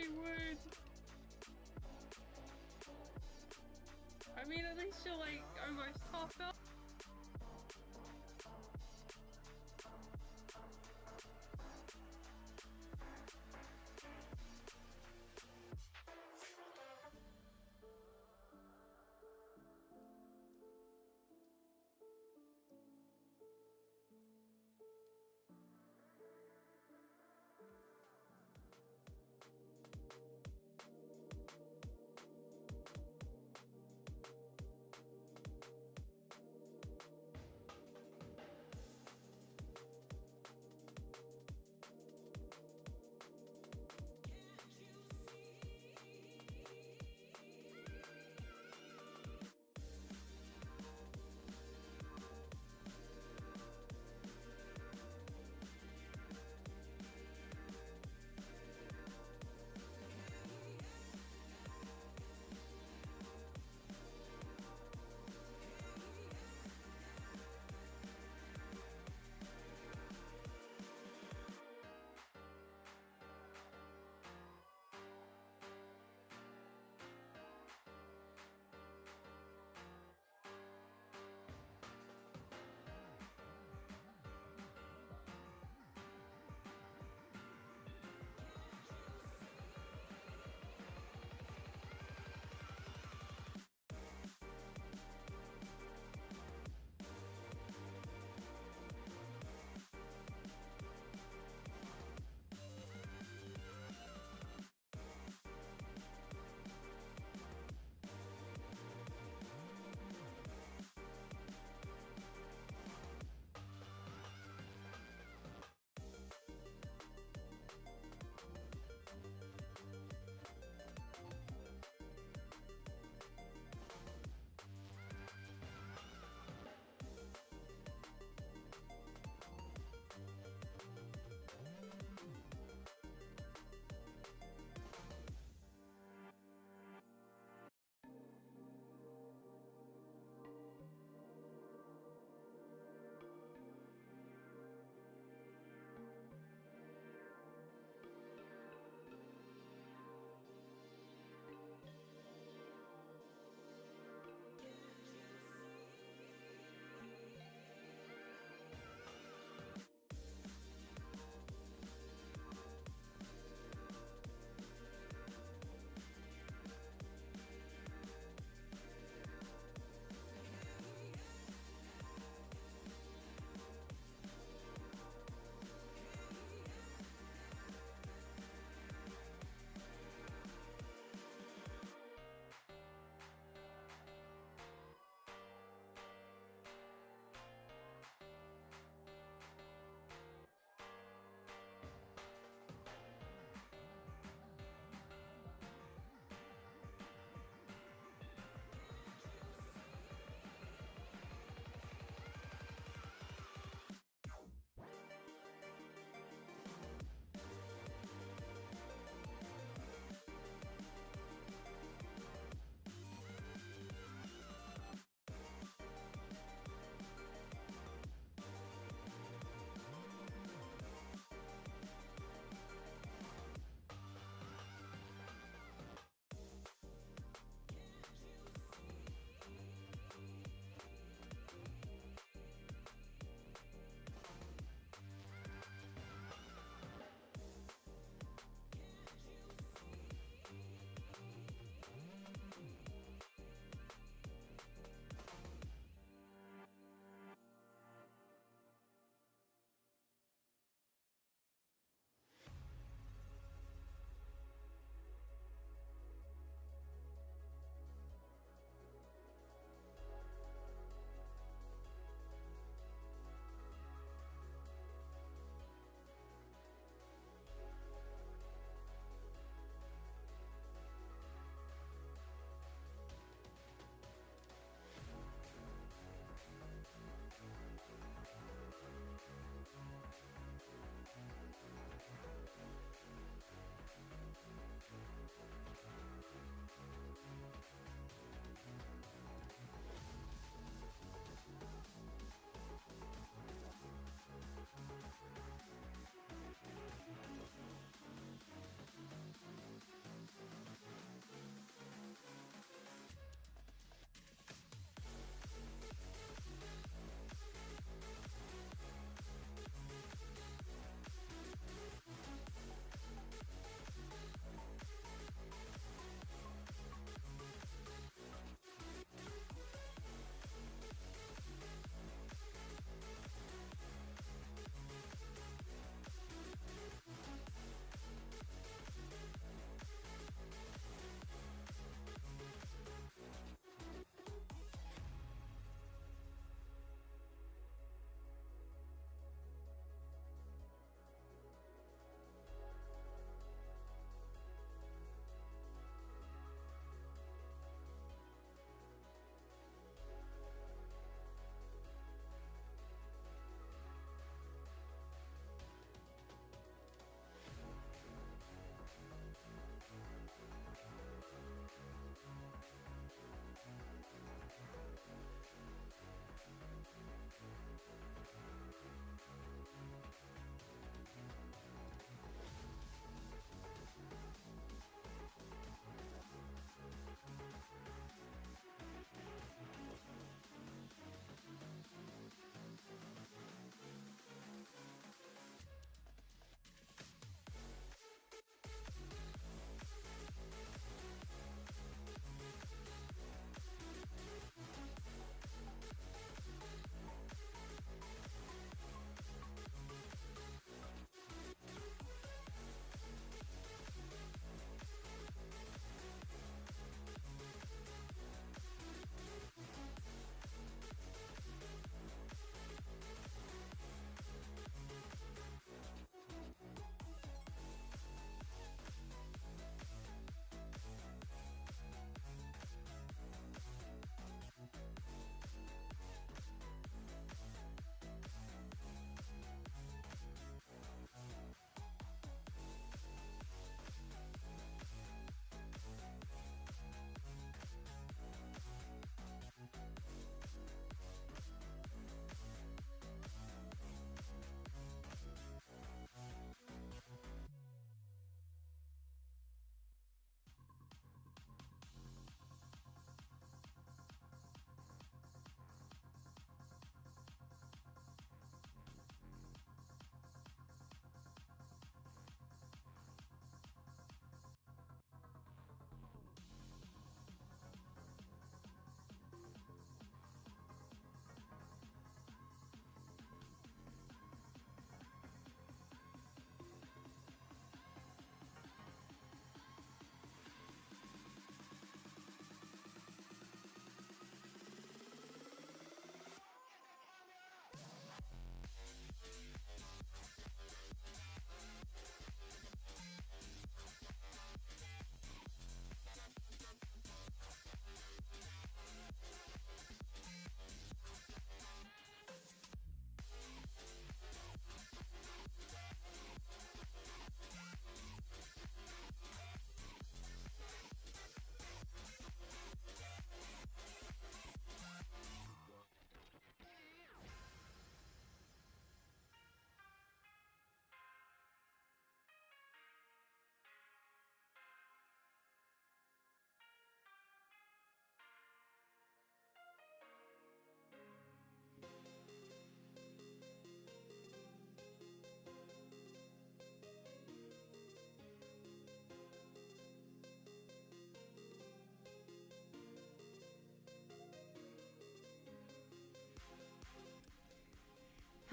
you would. I mean, at least you're like almost half up.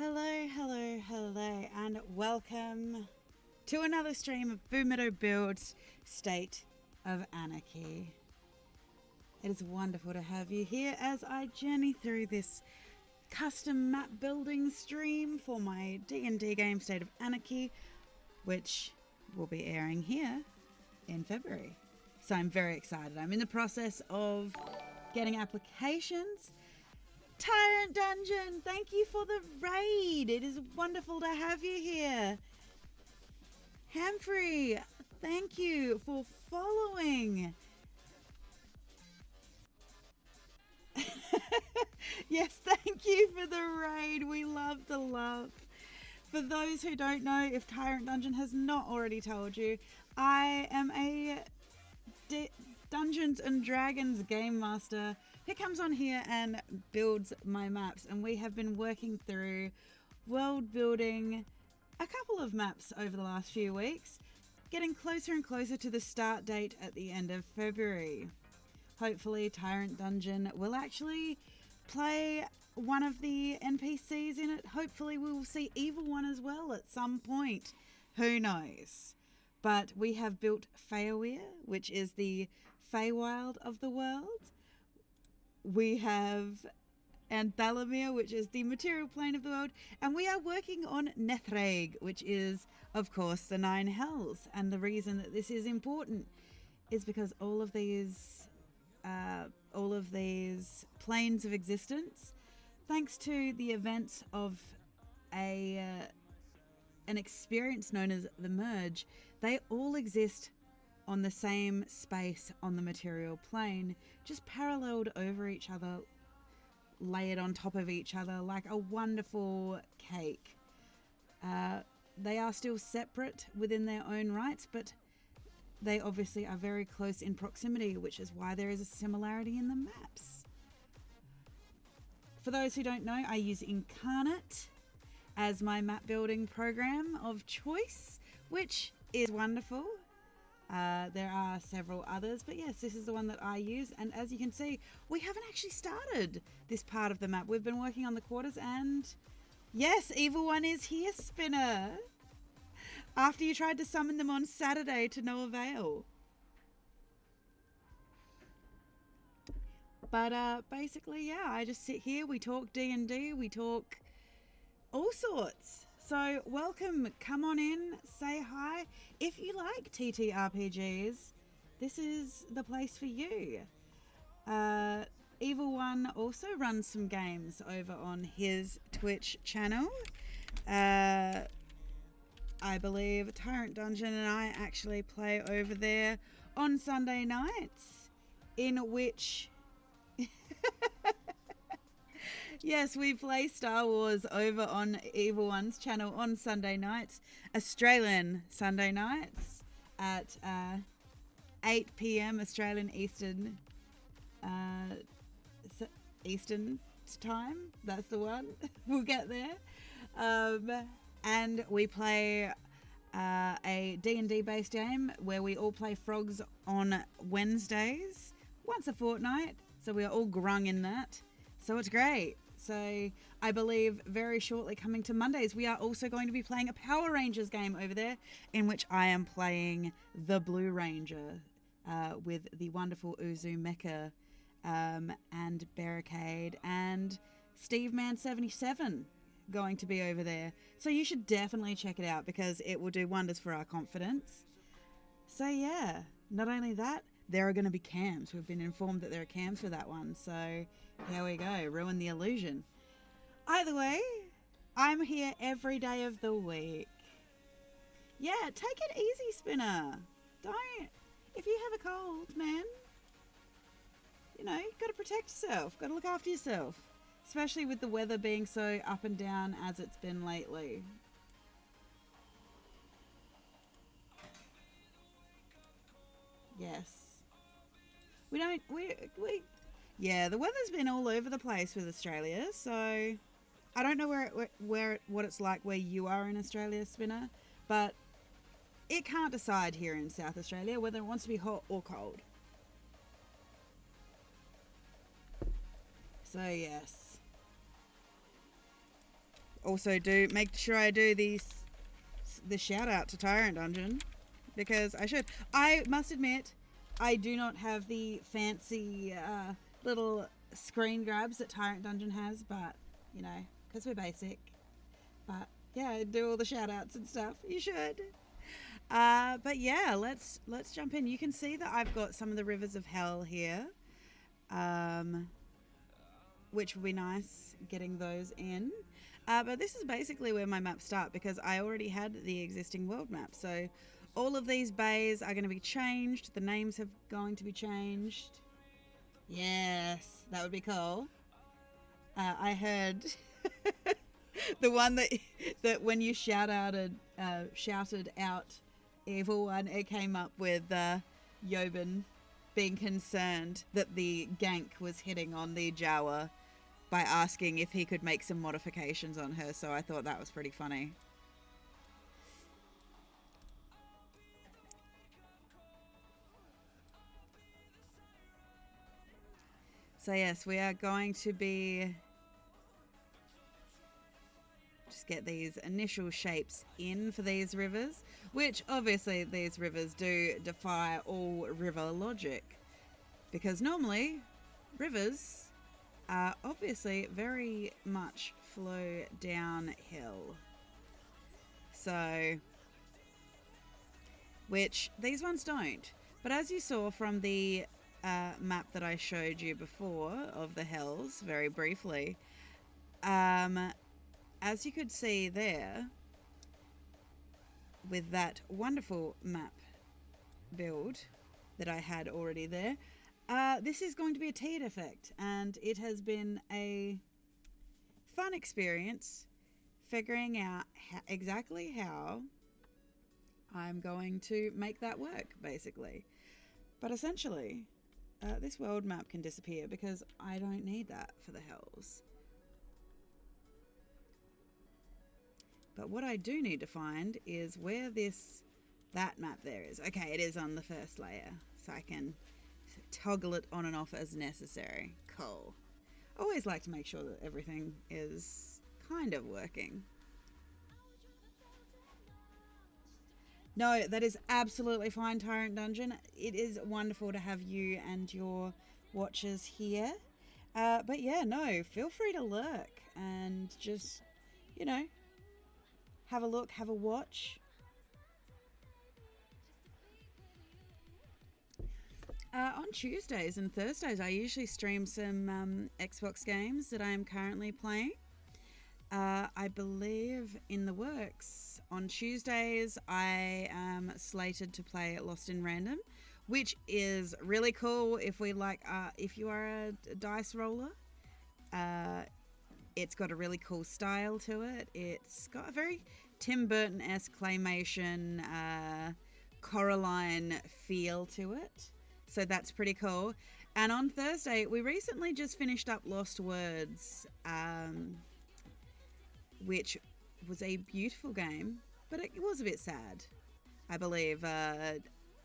Hello, hello, hello, and welcome to another stream of Boomeadow Build's State of Anarchy. It is wonderful to have you here as I journey through this custom map building stream for my D&D game State of Anarchy, which will be airing here in February. So I'm very excited. I'm in the process of getting applications. Tyrant Dungeon, thank you for the raid. It is wonderful to have you here. Hamfrey, thank you for following. Yes, thank you for the raid. We love the love. For those who don't know, if Tyrant Dungeon has not already told you, I am a Dungeons and Dragons game master who comes on here and builds my maps, and we have been working through world building a couple of maps over the last few weeks, getting closer and closer to the start date at the end of February. Hopefully Tyrant Dungeon will actually play one of the NPCs in it. Hopefully we will see Evil One as well at some point. Who knows? But we have built Feywild, which is the Feywild of the world. We have Anthalamir, which is the material plane of the world. And we are working on Nethraeg, which is, of course, the Nine Hells. And the reason that this is important is because all of these planes of existence, thanks to the events of an experience known as the Merge, they all exist on the same space on the material plane, just paralleled over each other, layered on top of each other like a wonderful cake. They are still separate within their own rights, but they obviously are very close in proximity, which is why there is a similarity in the maps. For those who don't know, I use Incarnate as my map building program of choice, which is wonderful. There are several others, but yes, this is the one that I use. And as you can see, we haven't actually started this part of the map. We've been working on the quarters, and yes, Evil One is here, Spinner. After you tried to summon them on Saturday to no avail. But basically, yeah, I just sit here, we talk D&D, we talk all sorts. So welcome, come on in, say hi. If you like TTRPGs, this is the place for you. Evil One also runs some games over on his Twitch channel. I believe Tyrant Dungeon and I actually play over there on Sunday nights, in which yes, we play Star Wars over on Evil One's channel on Sunday nights, Australian Sunday nights at 8 p.m. Australian Eastern time. That's the one. We'll get there. And we play a D&D based game where we all play frogs on Wednesdays, once a fortnight. So we are all grung in that. So it's great. So I believe very shortly coming to Mondays, we are also going to be playing a Power Rangers game over there, in which I am playing the Blue Ranger with the wonderful Uzu Mecha and Barricade and Steve Man 77 going to be over there. So you should definitely check it out because it will do wonders for our confidence. So yeah, not only that, there are going to be cams. We've been informed that there are cams for that one. So here we go. Ruin the illusion. Either way, I'm here every day of the week. Yeah, take it easy, Spinner. Don't. If you have a cold, man, you know, you've got to protect yourself. Got to look after yourself. Especially with the weather being so up and down as it's been lately. Yes. Yeah, the weather's been all over the place with Australia, so I don't know what it's like where you are in Australia, Spinner, but it can't decide here in South Australia whether it wants to be hot or cold. So yes. also make sure I do the shout out to Tyrant Dungeon, because I should. I must admit, I do not have the fancy little screen grabs that Tyrant Dungeon has, but you know, because we're basic. But yeah, I do all the shout outs and stuff. You should. But yeah, let's jump in. You can see that I've got some of the rivers of hell here, which will be nice getting those in. But this is basically where my maps start, because I already had the existing world map. So all of these bays are going to be changed. The names are going to be changed. Yes, that would be cool. I heard the one that when you shouted out Evil One, it came up with Yobin being concerned that the gank was hitting on the Jawa by asking if he could make some modifications on her, so I thought that was pretty funny. So yes, we are going to be just get these initial shapes in for these rivers, which obviously these rivers do defy all river logic, because normally rivers obviously very much flow downhill. So, which these ones don't. But as you saw from the map that I showed you before of the hells, very briefly, as you could see there, with that wonderful map build that I had already there, this is going to be a tiered effect, and it has been a fun experience figuring out exactly how I'm going to make that work, basically. But essentially, this world map can disappear because I don't need that for the hells. But what I do need to find is where that map there is. Okay, it is on the first layer, so I can toggle it on and off as necessary. Cool. Always like to make sure that everything is kind of working. No, that is absolutely fine, Tyrant Dungeon. It is wonderful to have you and your watchers here. But yeah, no, feel free to lurk and just, you know, have a look, have a watch. On Tuesdays and Thursdays, I usually stream some Xbox games that I am currently playing. I believe in the works. On Tuesdays, I am slated to play Lost in Random, which is really cool if you are a dice roller. It's got a really cool style to it. It's got a very Tim Burton-esque claymation, Coraline feel to it. So that's pretty cool. And on Thursday, we recently just finished up Lost Words, which was a beautiful game, but it was a bit sad. I believe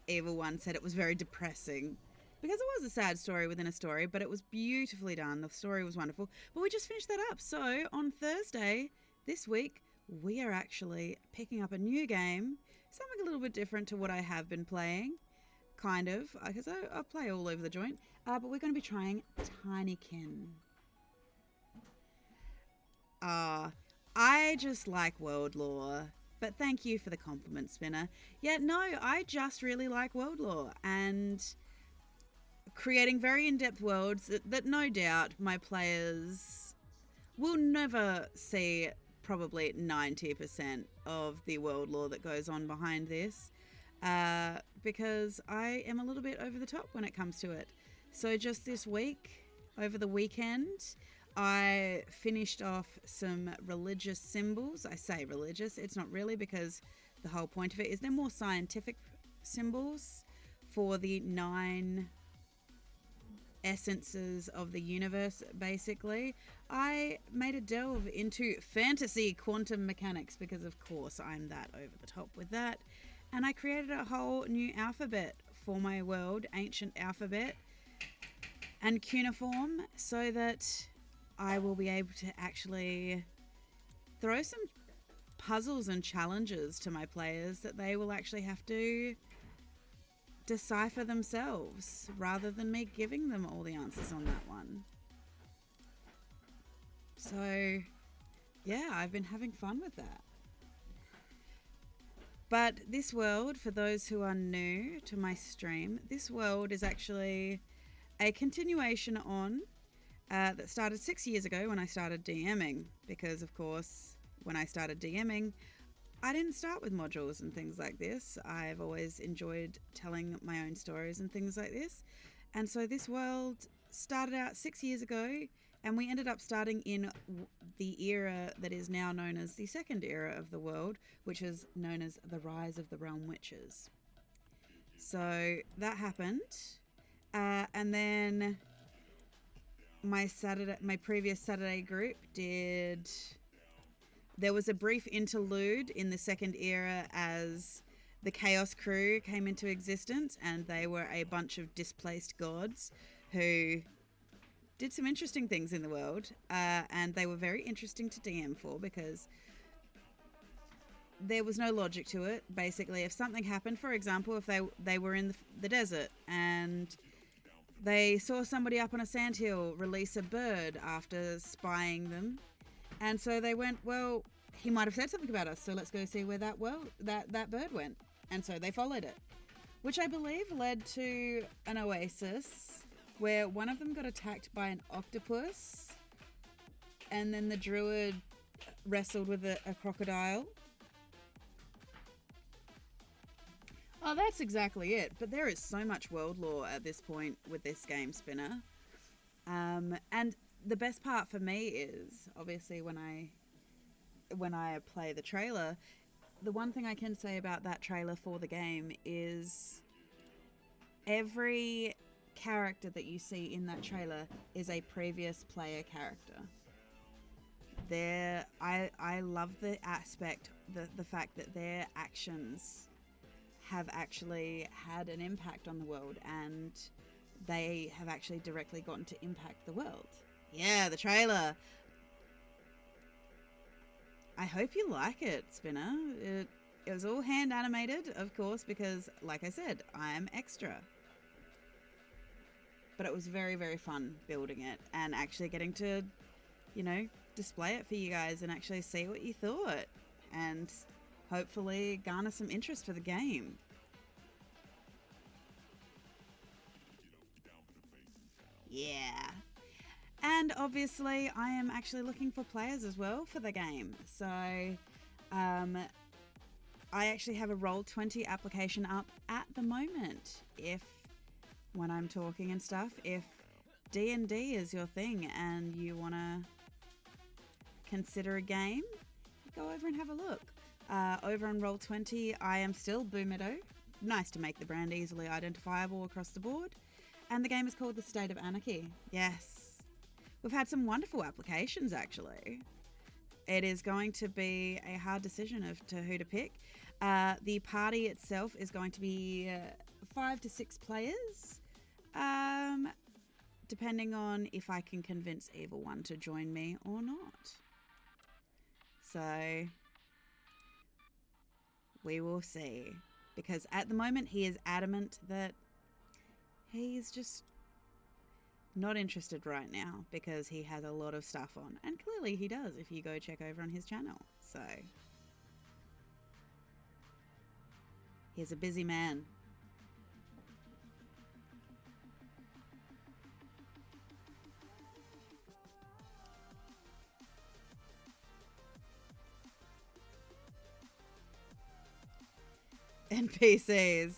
Evil One said it was very depressing, because it was a sad story within a story, but it was beautifully done. The story was wonderful. But we just finished that up. So on Thursday this week, we are actually picking up a new game, something a little bit different to what I have been playing. Kind of, because I play all over the joint. But we're going to be trying Tinykin. I just like world lore. But thank you for the compliment, Spinner. Yeah, no, I just really like world lore. And creating very in-depth worlds that no doubt my players will never see probably 90% of the world lore that goes on behind this. Because I am a little bit over the top when it comes to it. So just this week, over the weekend, I finished off some religious symbols. I say religious, it's not really, because the whole point of it is they're more scientific symbols for the 9 essences of the universe, basically. I made a delve into fantasy quantum mechanics because, of course, I'm that over the top with that. And I created a whole new alphabet for my world, ancient alphabet and cuneiform, so that I will be able to actually throw some puzzles and challenges to my players that they will actually have to decipher themselves rather than me giving them all the answers on that one. So, yeah, I've been having fun with that. But this world, for those who are new to my stream, this world is actually a continuation on that started 6 years ago when I started DMing. Because, of course, when I started DMing, I didn't start with modules and things like this. I've always enjoyed telling my own stories and things like this. And so this world started out 6 years ago, and we ended up starting in the era that is now known as the second era of the world, which is known as the Rise of the Realm Witches. So that happened. And then my previous Saturday group did... There was a brief interlude in the second era as the Chaos Crew came into existence, and they were a bunch of displaced gods who did some interesting things in the world, and they were very interesting to DM for because there was no logic to it. Basically, if something happened, for example, if they were in the desert and they saw somebody up on a sandhill release a bird after spying them, and so they went, well, he might have said something about us, so let's go see where that bird went. And so they followed it, which I believe led to an oasis where one of them got attacked by an octopus, and then the druid wrestled with a crocodile. Oh, that's exactly it. But there is so much world lore at this point with this game, Spinner. And the best part for me is, obviously, when I play the trailer, the one thing I can say about that trailer for the game is every character that you see in that trailer is a previous player character. I love the aspect, the fact that their actions have actually had an impact on the world, and they have actually directly gotten to impact the world. Yeah, the trailer. I hope you like it, Spinner. It was all hand animated, of course, because, like I said, I'm extra. But it was very, very fun building it and actually getting to, display it for you guys and actually see what you thought and hopefully garner some interest for the game. Yeah. And obviously I am actually looking for players as well for the game. So I actually have a Roll20 application up at the moment. When I'm talking and stuff, if D&D is your thing and you want to consider a game, go over and have a look. Over on Roll20, I am still Boomeadow. Nice to make the brand easily identifiable across the board. And the game is called The State of Anarchy. Yes. We've had some wonderful applications, actually. It is going to be a hard decision to who to pick. The party itself is going to be 5 to 6 players. Depending on if I can convince Evil One to join me or not. So we will see. Because at the moment he is adamant that he's just not interested right now because he has a lot of stuff on. And clearly he does if you go check over on his channel. So he's a busy man. NPCs.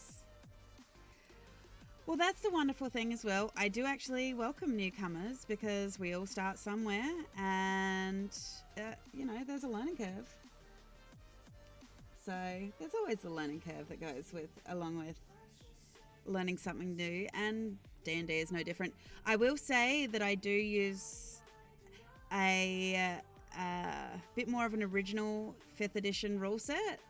Well, that's the wonderful thing as well. I do actually welcome newcomers because we all start somewhere and, there's a learning curve. So there's always a learning curve that goes along with learning something new, and D&D is no different. I will say that I do use a bit more of an original 5th edition rule set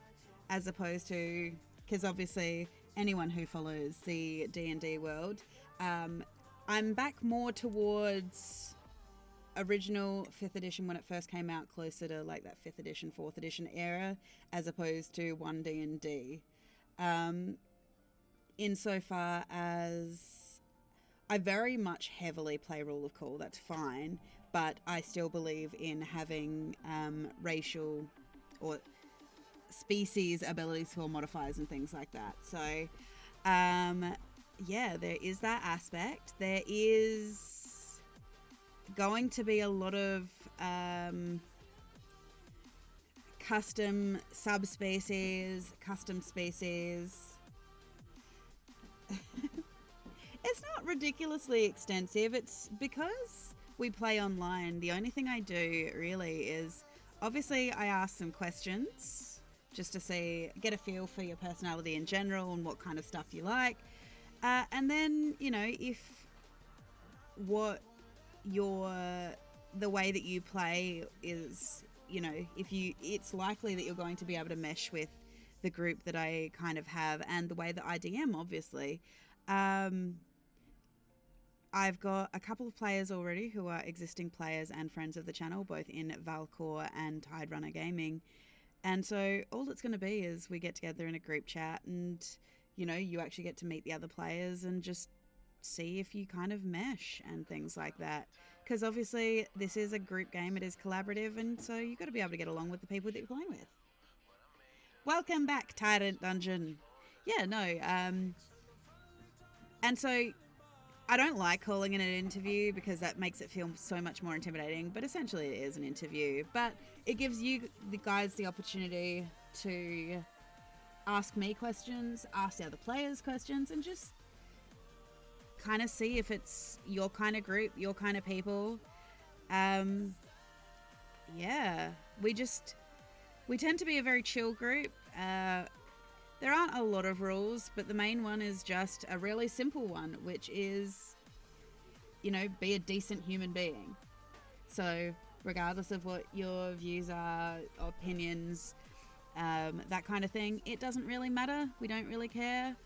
as opposed to... Because obviously anyone who follows the D&D world, I'm back more towards original 5th edition when it first came out, closer to like that 5th edition, 4th edition era, as opposed to 1D&D. Insofar as I very much heavily play Rule of Cool, that's fine, but I still believe in having racial or species abilities or modifiers and things like that. So, yeah, there is that aspect. There is going to be a lot of custom subspecies, custom species. It's not ridiculously extensive. It's because we play online. The only thing I do really is, obviously, I ask some questions just to get a feel for your personality in general and what kind of stuff you like. And then, you know, if the way that you play is, you know, it's likely that you're going to be able to mesh with the group that I kind of have and the way that I DM, obviously. I've got a couple of players already who are existing players and friends of the channel, both in Valcor and Tide Runner Gaming. And so all it's going to be is we get together in a group chat and, you know, you actually get to meet the other players and just see if you kind of mesh and things like that. Because obviously this is a group game, it is collaborative, and so you've got to be able to get along with the people that you're playing with. Welcome back, Tyrant Dungeon. Yeah, no, and so I don't like calling it an interview because that makes it feel so much more intimidating, but essentially it is an interview. But it gives you the guys the opportunity to ask me questions, ask the other players questions, and just kind of see if it's your kind of group, your kind of people. Yeah, we tend to be a very chill group. There aren't a lot of rules, but the main one is just a really simple one, which is, you know, be a decent human being. So regardless of what your views are, opinions, that kind of thing, it doesn't really matter. We don't really care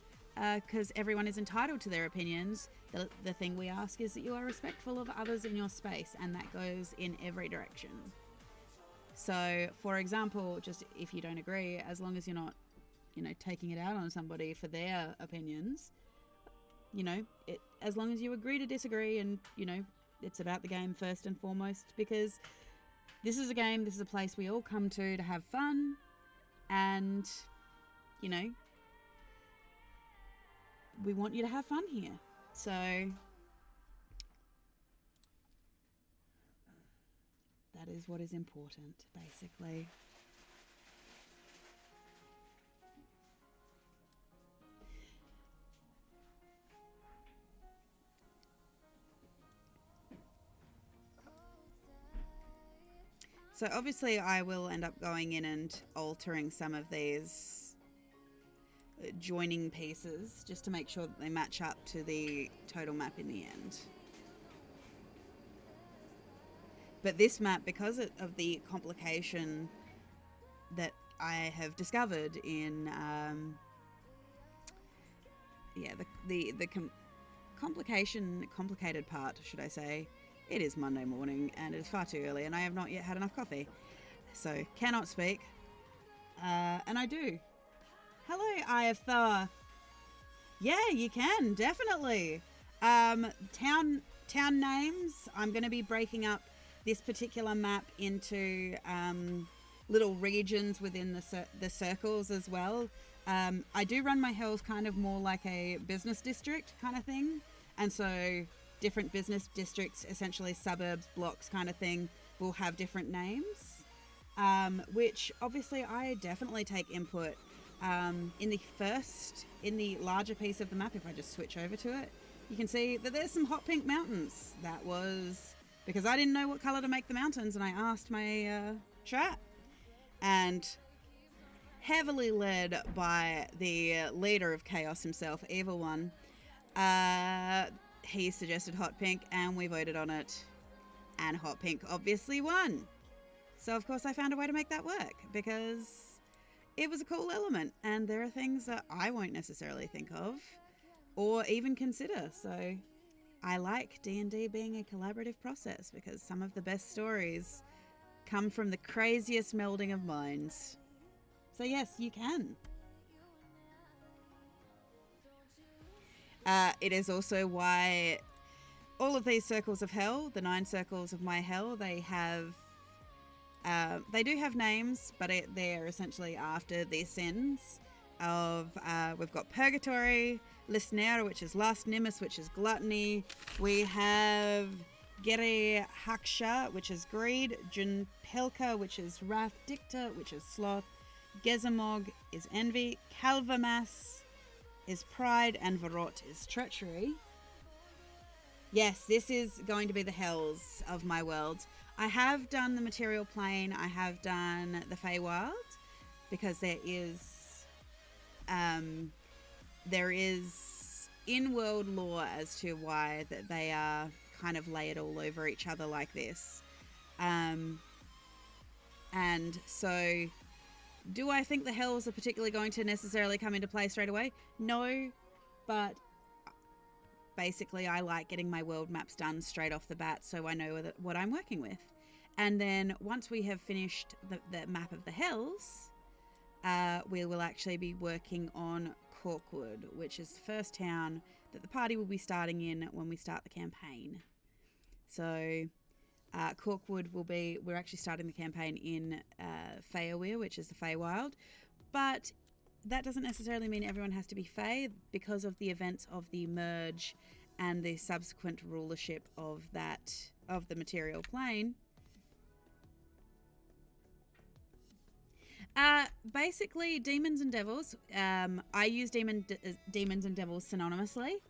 because everyone is entitled to their opinions. The thing we ask is that you are respectful of others in your space, and that goes in every direction. So, for example, just if you don't agree, as long as you're not, you know, taking it out on somebody for their opinions, you know, as long as you agree to disagree, and, you know, it's about the game first and foremost, because this is a game, this is a place we all come to have fun, and, you know, we want you to have fun here. So that is what is important, basically. So obviously I will end up going in and altering some of these joining pieces just to make sure that they match up to the total map in the end. But this map, because of the complication that I have discovered in, the complicated part, should I say. It is Monday morning and it is far too early and I have not yet had enough coffee. So, cannot speak. And I do. Hello, IFTHA. Yeah, you can, definitely. Town names, I'm going to be breaking up this particular map into little regions within the circles as well. I do run my health kind of more like a business district kind of thing. And so different business districts, essentially suburbs, blocks kind of thing, will have different names, which obviously I definitely take input. In the larger piece of the map, if I just switch over to it, you can see that there's some hot pink mountains. That was because I didn't know what color to make the mountains, and I asked my chat, and heavily led by the leader of chaos himself, Evil One, he suggested hot pink and we voted on it, and hot pink obviously won. So of course I found a way to make that work because it was a cool element, and there are things that I won't necessarily think of or even consider. So I like D&D being a collaborative process because some of the best stories come from the craziest melding of minds. So yes, you can. It is also why all of these circles of hell, the 9 circles of my hell, they do have names, but they're essentially after the sins of, we've got Purgatory, Lisnera, which is lust, Nimbus, which is gluttony. We have Gere Haksha, which is greed, Junpelka, which is wrath, Dicta, which is sloth, Gezamog is envy, Calvamas is pride, and Varot is treachery. Yes, this is going to be the hells of my world. I have done the material plane. I have done the Feywild because there is in-world lore as to why that they are kind of layered all over each other like this. And so do I think the hells are particularly going to necessarily come into play straight away? No, but basically I like getting my world maps done straight off the bat so I know what I'm working with. And then once we have finished the map of the hells, we will actually be working on Corkwood, which is the first town that the party will be starting in when we start the campaign. So Corkwood we're actually starting the campaign in Feyawir, which is the Feywild, but that doesn't necessarily mean everyone has to be Fey because of the events of the merge and the subsequent rulership of the material plane. Basically, demons and devils. I use demons and devils synonymously.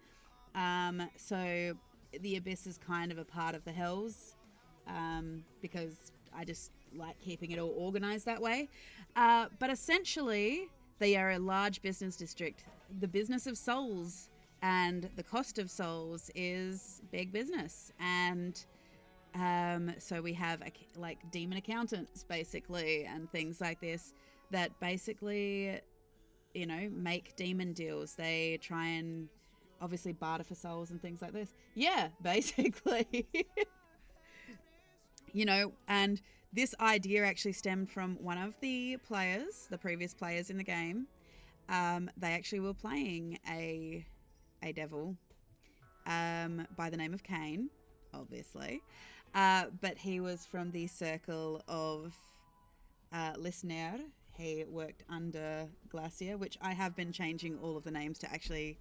So the abyss is kind of a part of the hells, because I just like keeping it all organized that way. But essentially, they are a large business district. The business of souls and the cost of souls is big business. And so we have like demon accountants basically and things like this that basically, make demon deals. They try and obviously barter for souls and things like this. Yeah, basically. And this idea actually stemmed from one of the previous players in the game. They actually were playing a devil by the name of Cain, obviously. But he was from the circle of Lisner. He worked under Glacier, which I have been changing all of the names to actually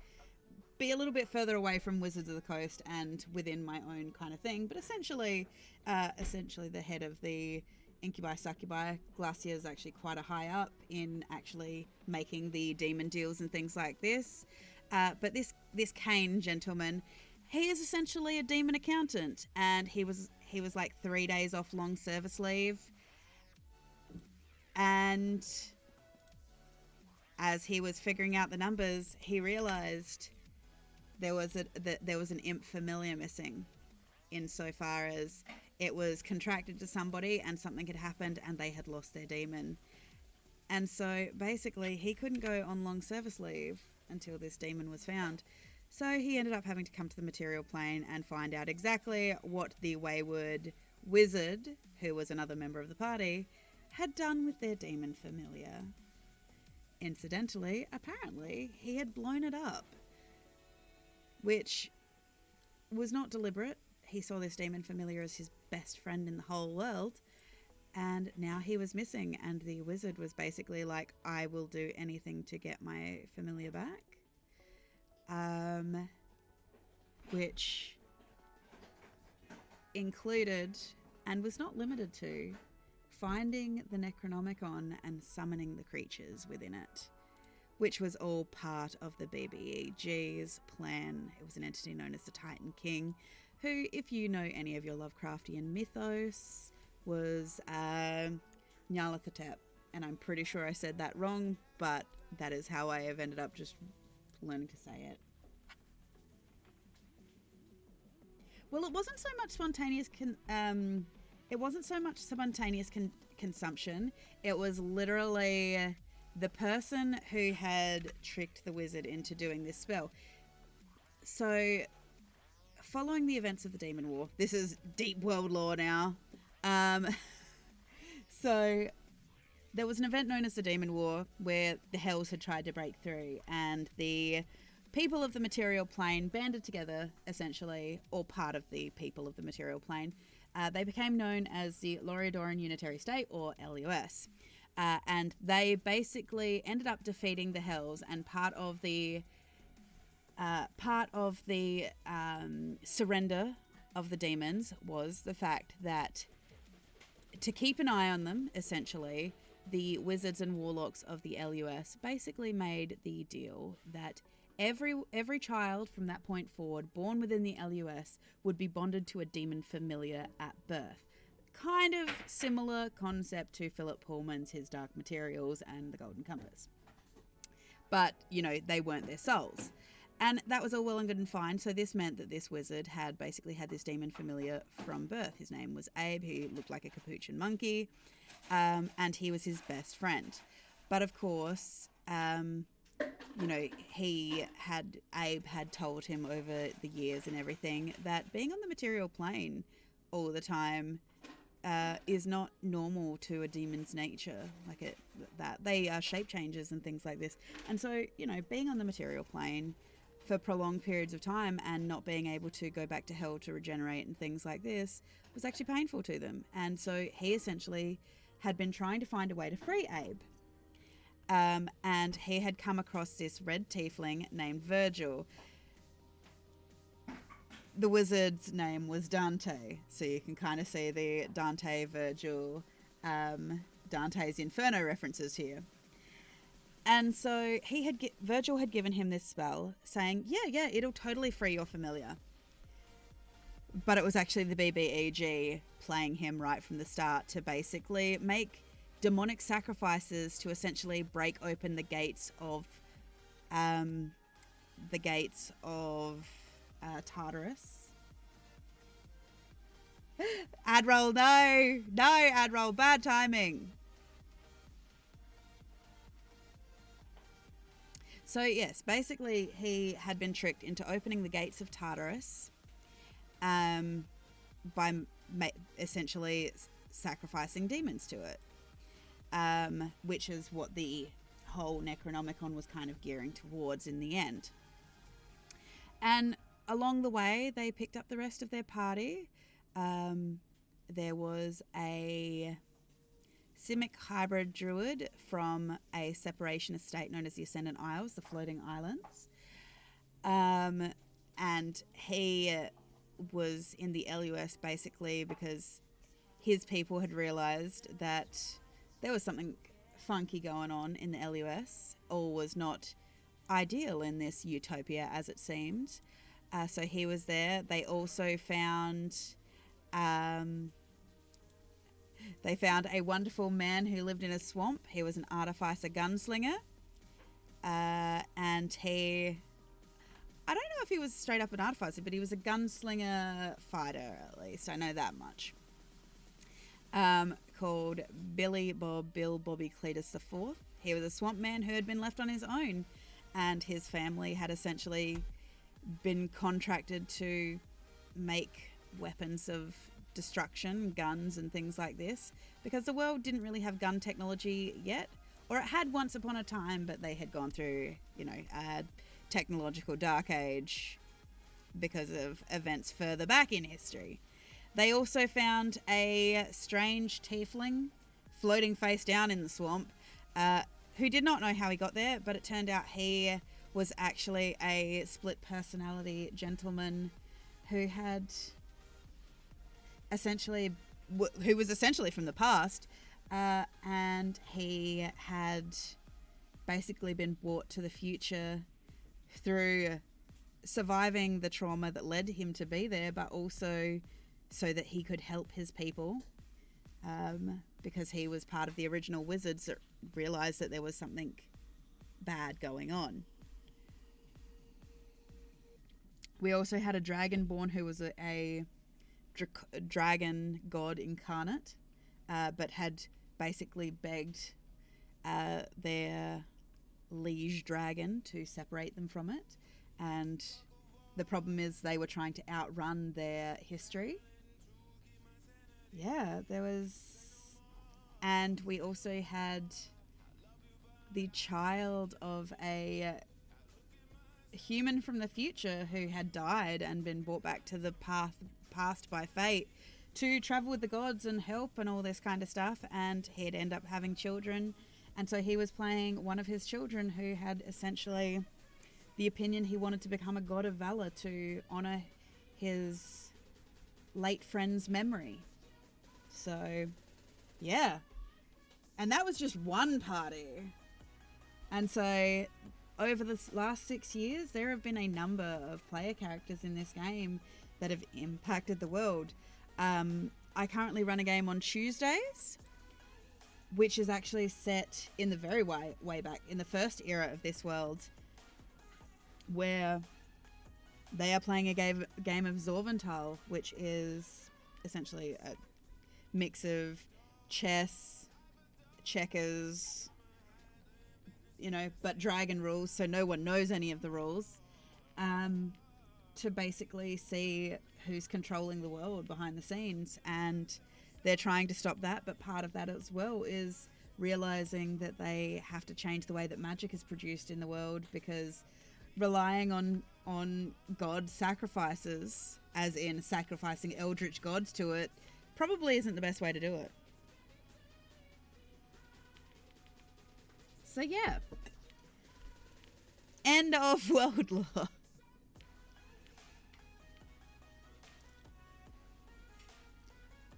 be a little bit further away from Wizards of the Coast and within my own kind of thing. But essentially the head of the Incubi Succubi, Glacier, is actually quite a high up in actually making the demon deals and things like this. But this Cain gentleman, he is essentially a demon accountant, and he was like 3 days off long service leave. And as he was figuring out the numbers, he realized there was an imp familiar missing, insofar as it was contracted to somebody and something had happened and they had lost their demon. And so basically he couldn't go on long service leave until this demon was found. So he ended up having to come to the material plane and find out exactly what the wayward wizard, who was another member of the party, had done with their demon familiar. Incidentally, apparently, he had blown it up, which was not deliberate. He saw this demon familiar as his best friend in the whole world, and now he was missing, and the wizard was basically like, I will do anything to get my familiar back. Which included, and was not limited to, finding the Necronomicon and summoning the creatures within it, which was all part of the BBEG's plan. It was an entity known as the Titan King, who, if you know any of your Lovecraftian mythos, was Nyarlathotep. And I'm pretty sure I said that wrong, but that is how I have ended up just learning to say it. Well, it wasn't so much spontaneous consumption. It was literally the person who had tricked the wizard into doing this spell. So following the events of the Demon War, this is deep world lore now. So there was an event known as the Demon War where the Hells had tried to break through, and the people of the material plane banded together, essentially, or part of the people of the material plane. They became known as the Loriadoran Unitary State, or LUS. And they basically ended up defeating the Hells, and part of the surrender of the demons was the fact that to keep an eye on them, essentially, the wizards and warlocks of the LUS basically made the deal that every child from that point forward born within the LUS would be bonded to a demon familiar at birth. Kind of similar concept to Philip Pullman's His Dark Materials and the Golden Compass. But, you know, they weren't their souls. And that was all well and good and fine. So this meant that this wizard had basically had this demon familiar from birth. His name was Abe. He looked like a capuchin monkey. And he was his best friend. But of course, you know, Abe had told him over the years and everything that being on the material plane all the time is not normal to a demon's nature. Like that they are shape changes and things like this. And so, you know, being on the material plane for prolonged periods of time and not being able to go back to hell to regenerate and things like this was actually painful to them. And so he essentially had been trying to find a way to free Abe. And he had come across this red tiefling named Virgil. The wizard's name was Dante, so you can kind of see the Dante, Virgil, Dante's Inferno references here. And so Virgil had given him this spell saying, yeah, it'll totally free your familiar. But it was actually the BBEG playing him right from the start to basically make demonic sacrifices to essentially break open the gates of Tartarus. Adroll, no, Adroll, bad timing. So yes, basically he had been tricked into opening the gates of Tartarus by essentially sacrificing demons to it, which is what the whole Necronomicon was kind of gearing towards in the end. And along the way, they picked up the rest of their party. There was a Simic hybrid druid from a separation estate known as the Ascendant Isles, the Floating Islands. And he was in the LUS basically because his people had realized that there was something funky going on in the LUS. All was not ideal in this utopia as it seemed. So he was there. They also found a wonderful man who lived in a swamp. He was an artificer gunslinger. And I don't know if he was straight up an artificer, but he was a gunslinger fighter, at least. I know that much. Called Bill Bobby Cletus IV. He was a swamp man who had been left on his own, and his family had essentially been contracted to make weapons of destruction, guns and things like this, because the world didn't really have gun technology yet, or it had once upon a time, but they had gone through, you know, a technological dark age because of events further back in history. They also found a strange tiefling floating face down in the swamp, who did not know how he got there, but it turned out he was actually a split personality gentleman who was essentially from the past, and he had basically been brought to the future through surviving the trauma that led him to be there, but also so that he could help his people, because he was part of the original wizards that realized that there was something bad going on. We also had a dragonborn who was a dragon god incarnate, but had basically begged their liege dragon to separate them from it, and the problem is they were trying to outrun their history. Yeah, there was... And we also had the child of a human from the future who had died and been brought back to the past by fate to travel with the gods and help and all this kind of stuff, and he'd end up having children, and so he was playing one of his children who had essentially the opinion he wanted to become a god of valor to honor his late friend's memory. So yeah, and that was just one party. And so over the last 6 years, there have been a number of player characters in this game that have impacted the world. I currently run a game on Tuesdays, which is actually set in the very way back, in the first era of this world, where they are playing a game of Zorvental, which is essentially a mix of chess, checkers, but dragon rules, so no one knows any of the rules, to basically see who's controlling the world behind the scenes. And they're trying to stop that, but part of that as well is realizing that they have to change the way that magic is produced in the world, because relying on god sacrifices, as in sacrificing eldritch gods to it, probably isn't the best way to do it. So yeah. End of world lore.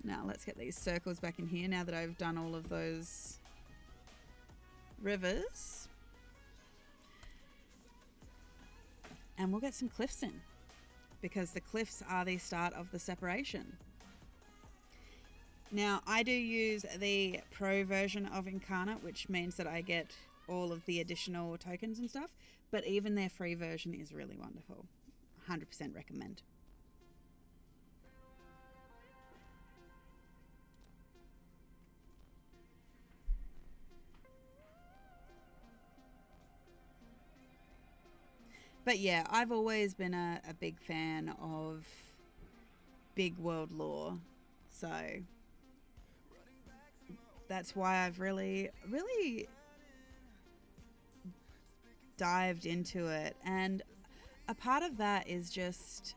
Now let's get these circles back in here now that I've done all of those rivers. And we'll get some cliffs in, because the cliffs are the start of the separation. Now, I do use the pro version of Incarnate, which means that I get all of the additional tokens and stuff, but even their free version is really wonderful. 100% recommend. But yeah, I've always been a big fan of big world lore, so that's why I've really dived into it. And a part of that is just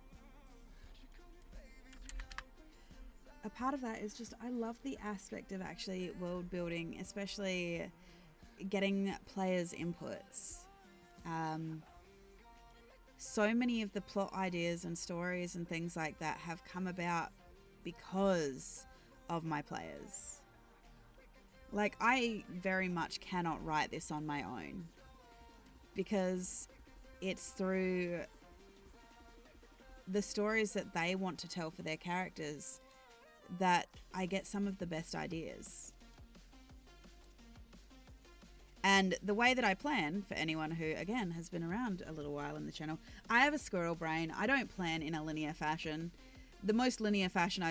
I love the aspect of actually world building, especially getting players' inputs. So many of the plot ideas and stories and things like that have come about because of my players. Like, I very much cannot write this on my own, because it's through the stories that they want to tell for their characters that I get some of the best ideas. And the way that I plan, for anyone who, again, has been around a little while in the channel, I have a squirrel brain. I don't plan in a linear fashion. The most linear fashion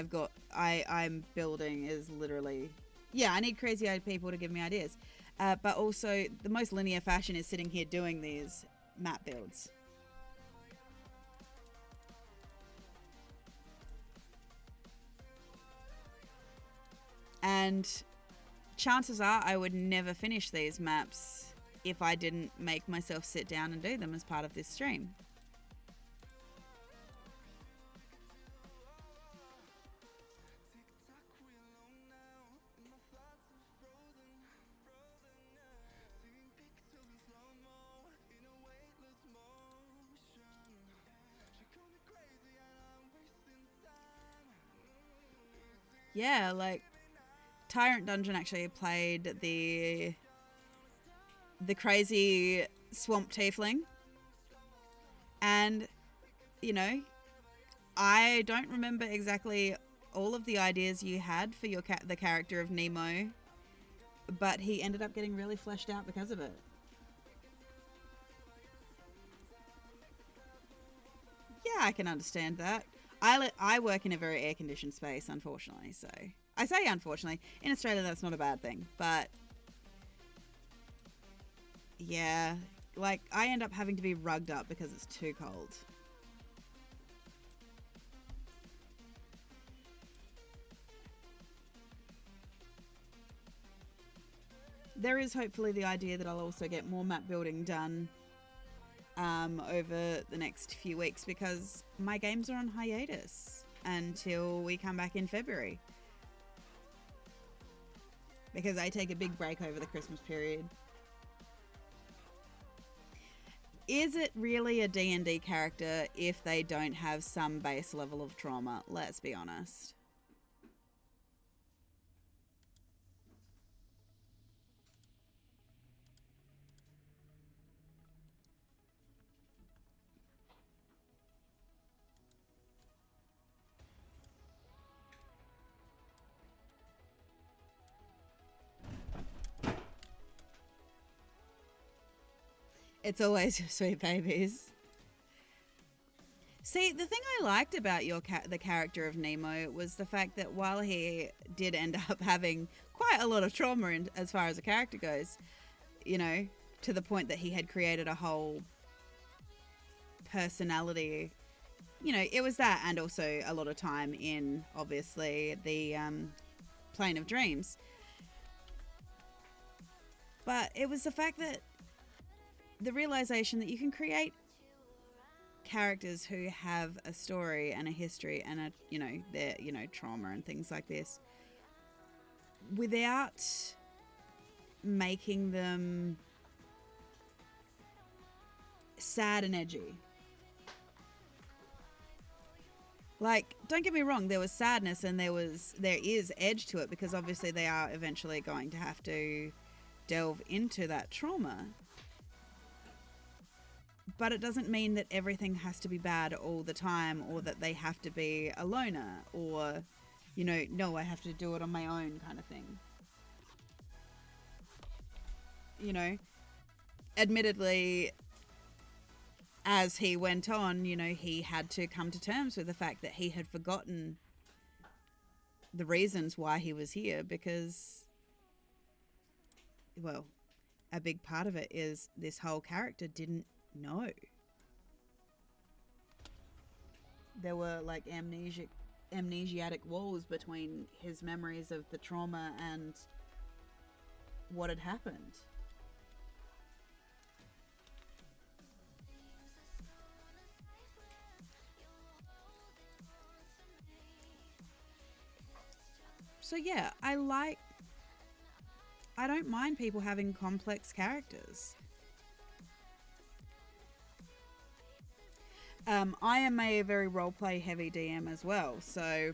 I'm building is literally... Yeah, I need crazy-eyed people to give me ideas. But also, the most linear fashion is sitting here doing these map builds. And chances are I would never finish these maps if I didn't make myself sit down and do them as part of this stream. Yeah, like Tyrant Dungeon actually played the crazy swamp tiefling, and I don't remember exactly all of the ideas you had for your the character of Nemo, but he ended up getting really fleshed out because of it. Yeah, I can understand that. I work in a very air-conditioned space, unfortunately, so... I say unfortunately. In Australia, that's not a bad thing, but... Yeah, like, I end up having to be rugged up because it's too cold. there is hopefully the idea that I'll also get more map building done over the next few weeks, because my games are on hiatus until we come back in February, because I take a big break over the Christmas period. Is it really a D&D character if they don't have some base level of trauma? Let's be honest. It's always your sweet babies. See, the thing I liked about the character of Nemo was the fact that while he did end up having quite a lot of trauma as far as a character goes, you know, to the point that he had created a whole personality, you know, it was that, and also a lot of time in, obviously, the Plane of Dreams. But it was the fact that the realization that you can create characters who have a story and a history and a, you know, their, you know, trauma and things like this, without making them sad and edgy. Like, don't get me wrong, there was sadness and there is edge to it, because obviously they are eventually going to have to delve into that trauma. But it doesn't mean that everything has to be bad all the time, or that they have to be a loner, or, you know, no, I have to do it on my own kind of thing. You know, admittedly, as he went on, you know, he had to come to terms with the fact that he had forgotten the reasons why he was here, because, well, a big part of it is this whole character didn't know. There were like amnesiatic walls between his memories of the trauma and what had happened. So yeah, I don't mind people having complex characters. I am a very roleplay heavy DM as well, so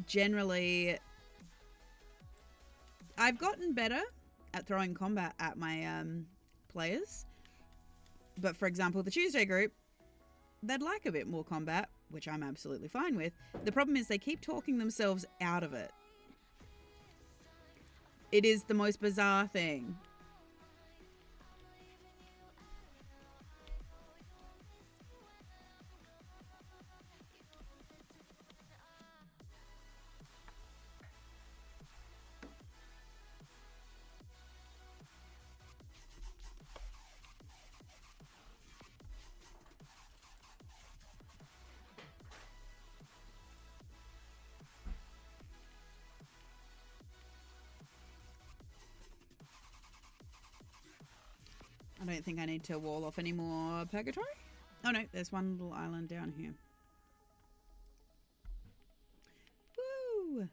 generally I've gotten better at throwing combat at my players. But for example, the Tuesday group, they'd like a bit more combat, which I'm absolutely fine with. The problem is they keep talking themselves out of it. It is the most bizarre thing. I don't think I need to wall off any more purgatory. Oh no, there's one little island down here. Woo!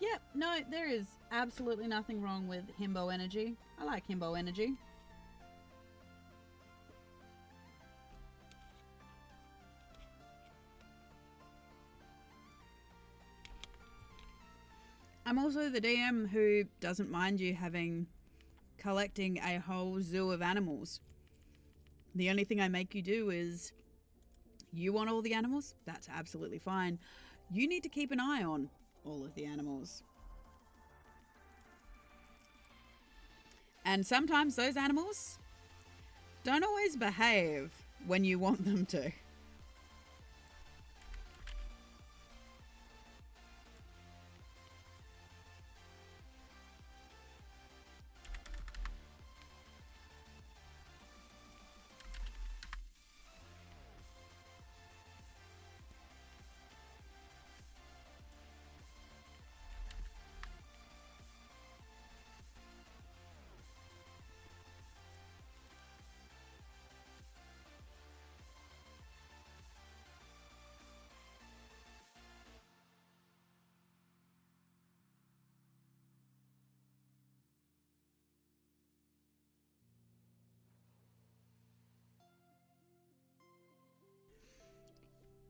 Yep, no, there is absolutely nothing wrong with himbo energy. I like himbo energy. I'm also the DM who doesn't mind you collecting a whole zoo of animals. The only thing I make you do is, you want all the animals? That's absolutely fine. You need to keep an eye on all of the animals. And sometimes those animals don't always behave when you want them to.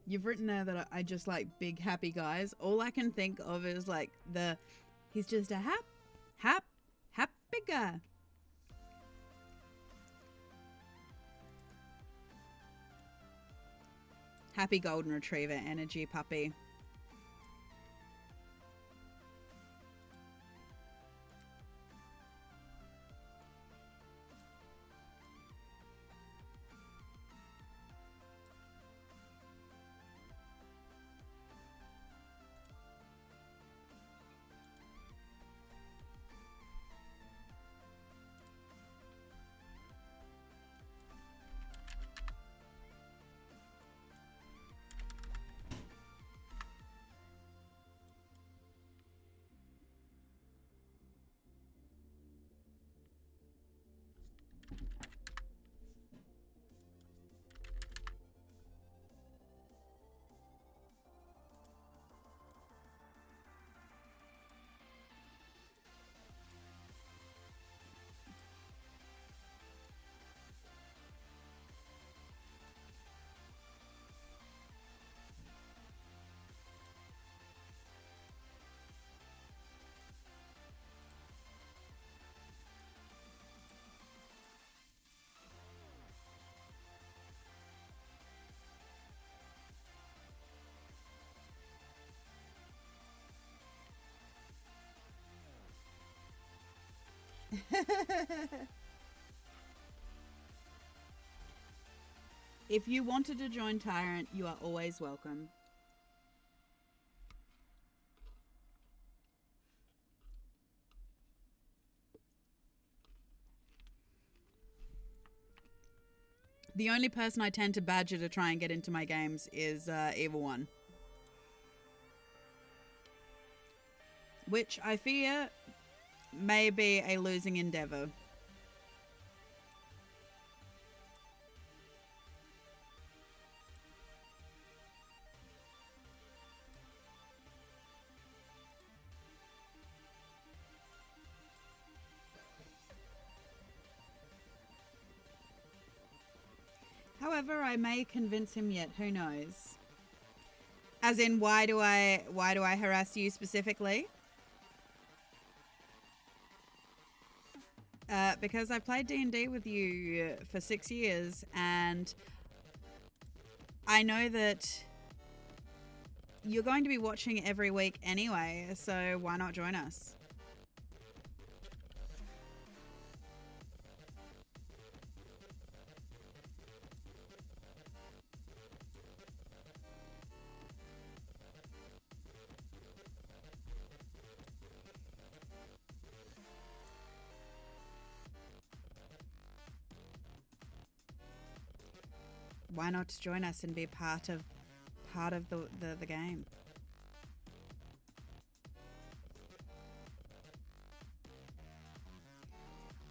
You've written there that I just like big happy guys. All I can think of is like he's just a happy guy. Happy golden retriever energy puppy. If you wanted to join Tyrant, you are always welcome. The only person I tend to badger to try and get into my games is Evil One. Which I fear may be a losing endeavor. However, I may convince him yet, who knows? As in, why do I harass you specifically? Because I've played D&D with you for 6 years, and I know that you're going to be watching every week anyway, so why not join us? Why not join us and be part of the game?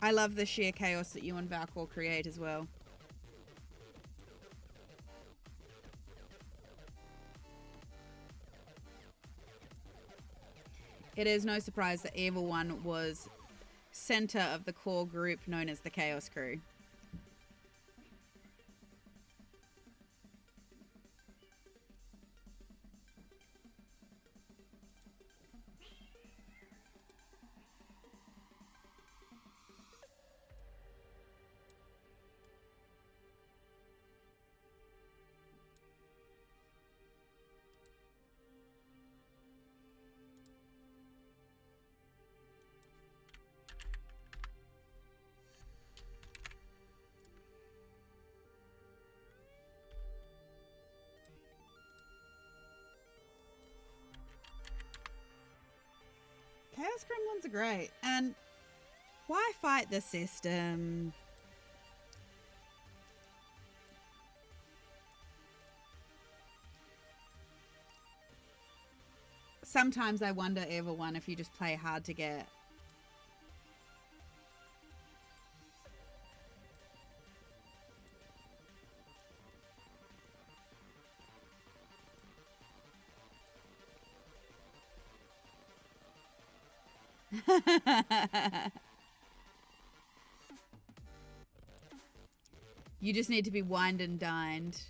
I love the sheer chaos that you and Valkor create as well. It is no surprise that Evil One was center of the core group known as the Chaos Crew. Chaos Gremlins are great. And why fight the system? Sometimes I wonder, Everyone, if you just play hard to get. You just need to be wined and dined.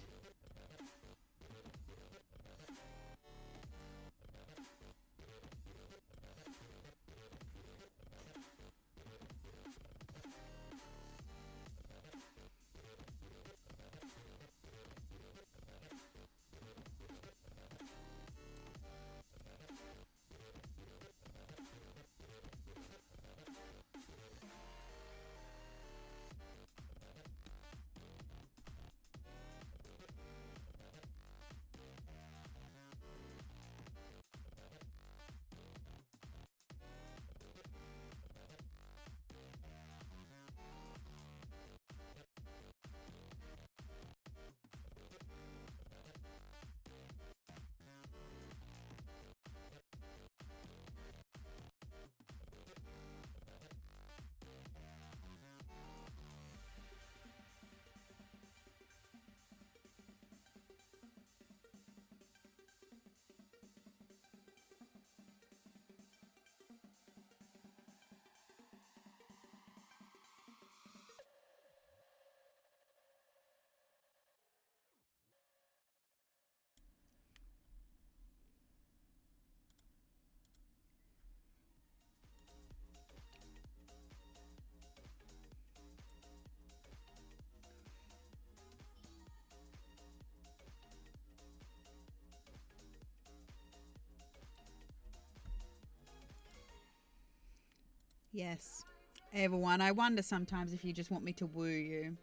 Yes. Everyone, I wonder sometimes if you just want me to woo you.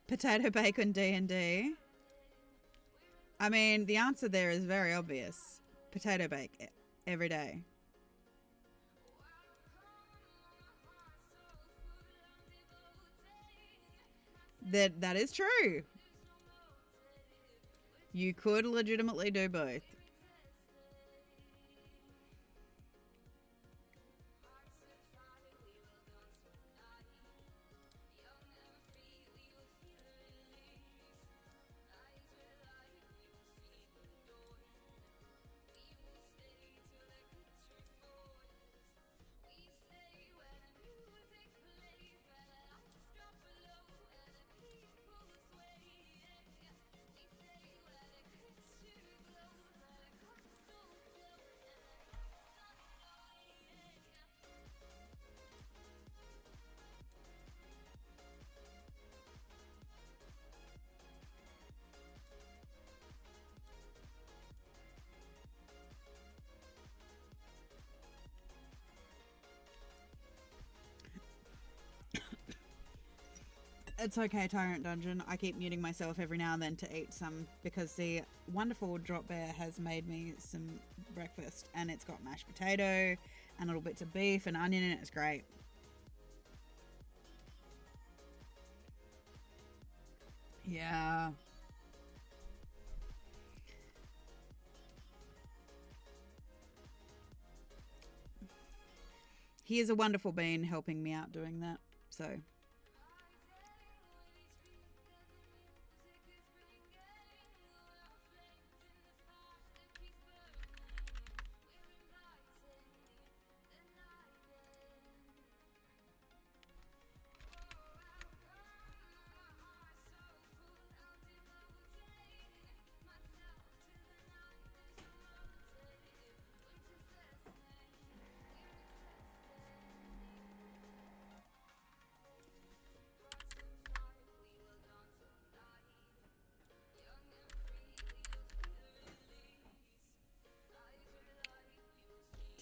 Potato bacon D&D. I mean, the answer there is very obvious. Potato bake every day. That is true. You could legitimately do both. It's okay, Tyrant Dungeon. I keep muting myself every now and then to eat some because the wonderful Drop Bear has made me some breakfast and it's got mashed potato and little bits of beef and onion in it. It's great. Yeah. He is a wonderful bean helping me out doing that. So...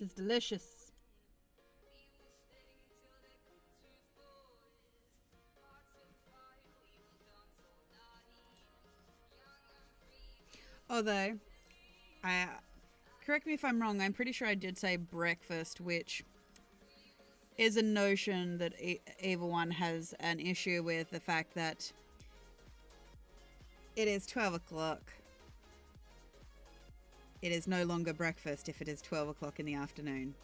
It's delicious. Although, I correct me if I'm wrong, I'm pretty sure I did say breakfast, which is a notion that Evil One has an issue with, the fact that it is 12 o'clock. It is no longer breakfast if it is 12 o'clock in the afternoon.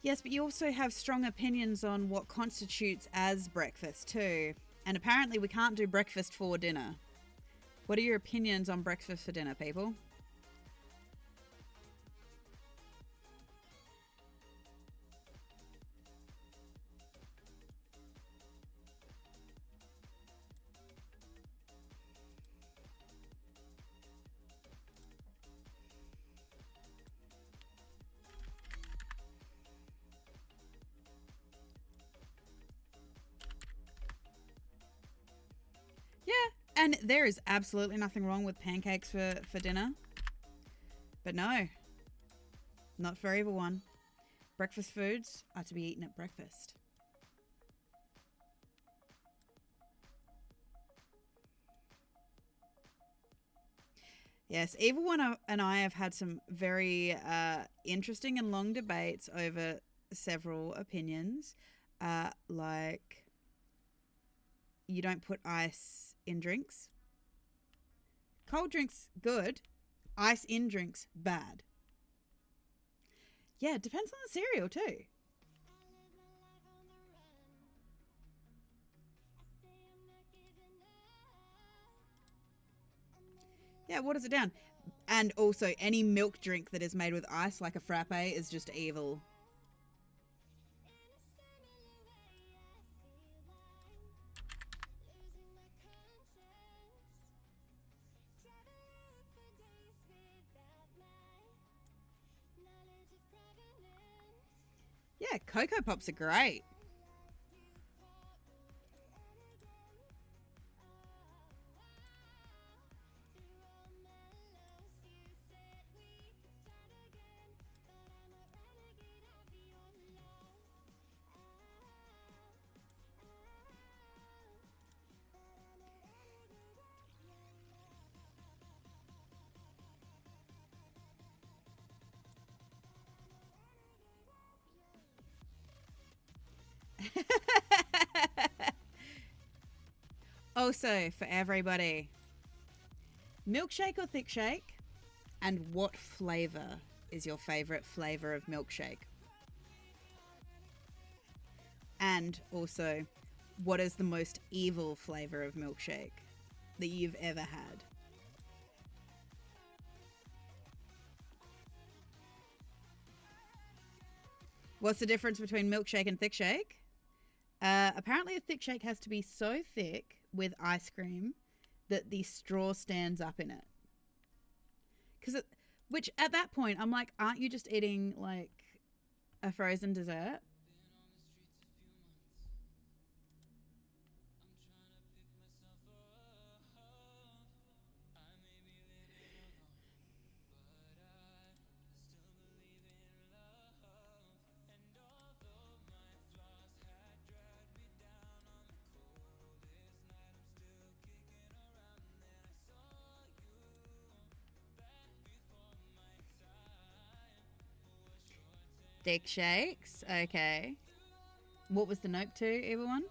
Yes, but you also have strong opinions on what constitutes as breakfast too. And apparently we can't do breakfast for dinner. What are your opinions on breakfast for dinner, people? Yeah, and there is absolutely nothing wrong with pancakes for dinner. But no, not for Evil One. Breakfast foods are to be eaten at breakfast. Yes, Evil One and I have had some very interesting and long debates over several opinions. Like, you don't put ice in drinks. Cold drinks, good. Ice in drinks, bad. Yeah, it depends on the cereal too. Yeah, waters it down. And also, any milk drink that is made with ice, like a frappe, is just evil. Yeah, Cocoa Pops are great. Also, for everybody, milkshake or thick shake? And what flavor is your favorite flavor of milkshake? And also, what is the most evil flavor of milkshake that you've ever had? What's the difference between milkshake and thick shake? Apparently a thick shake has to be so thick with ice cream that the straw stands up in it. Which at that point, I'm like, aren't you just eating like a frozen dessert? Thick shakes, okay. What was the note to, everyone?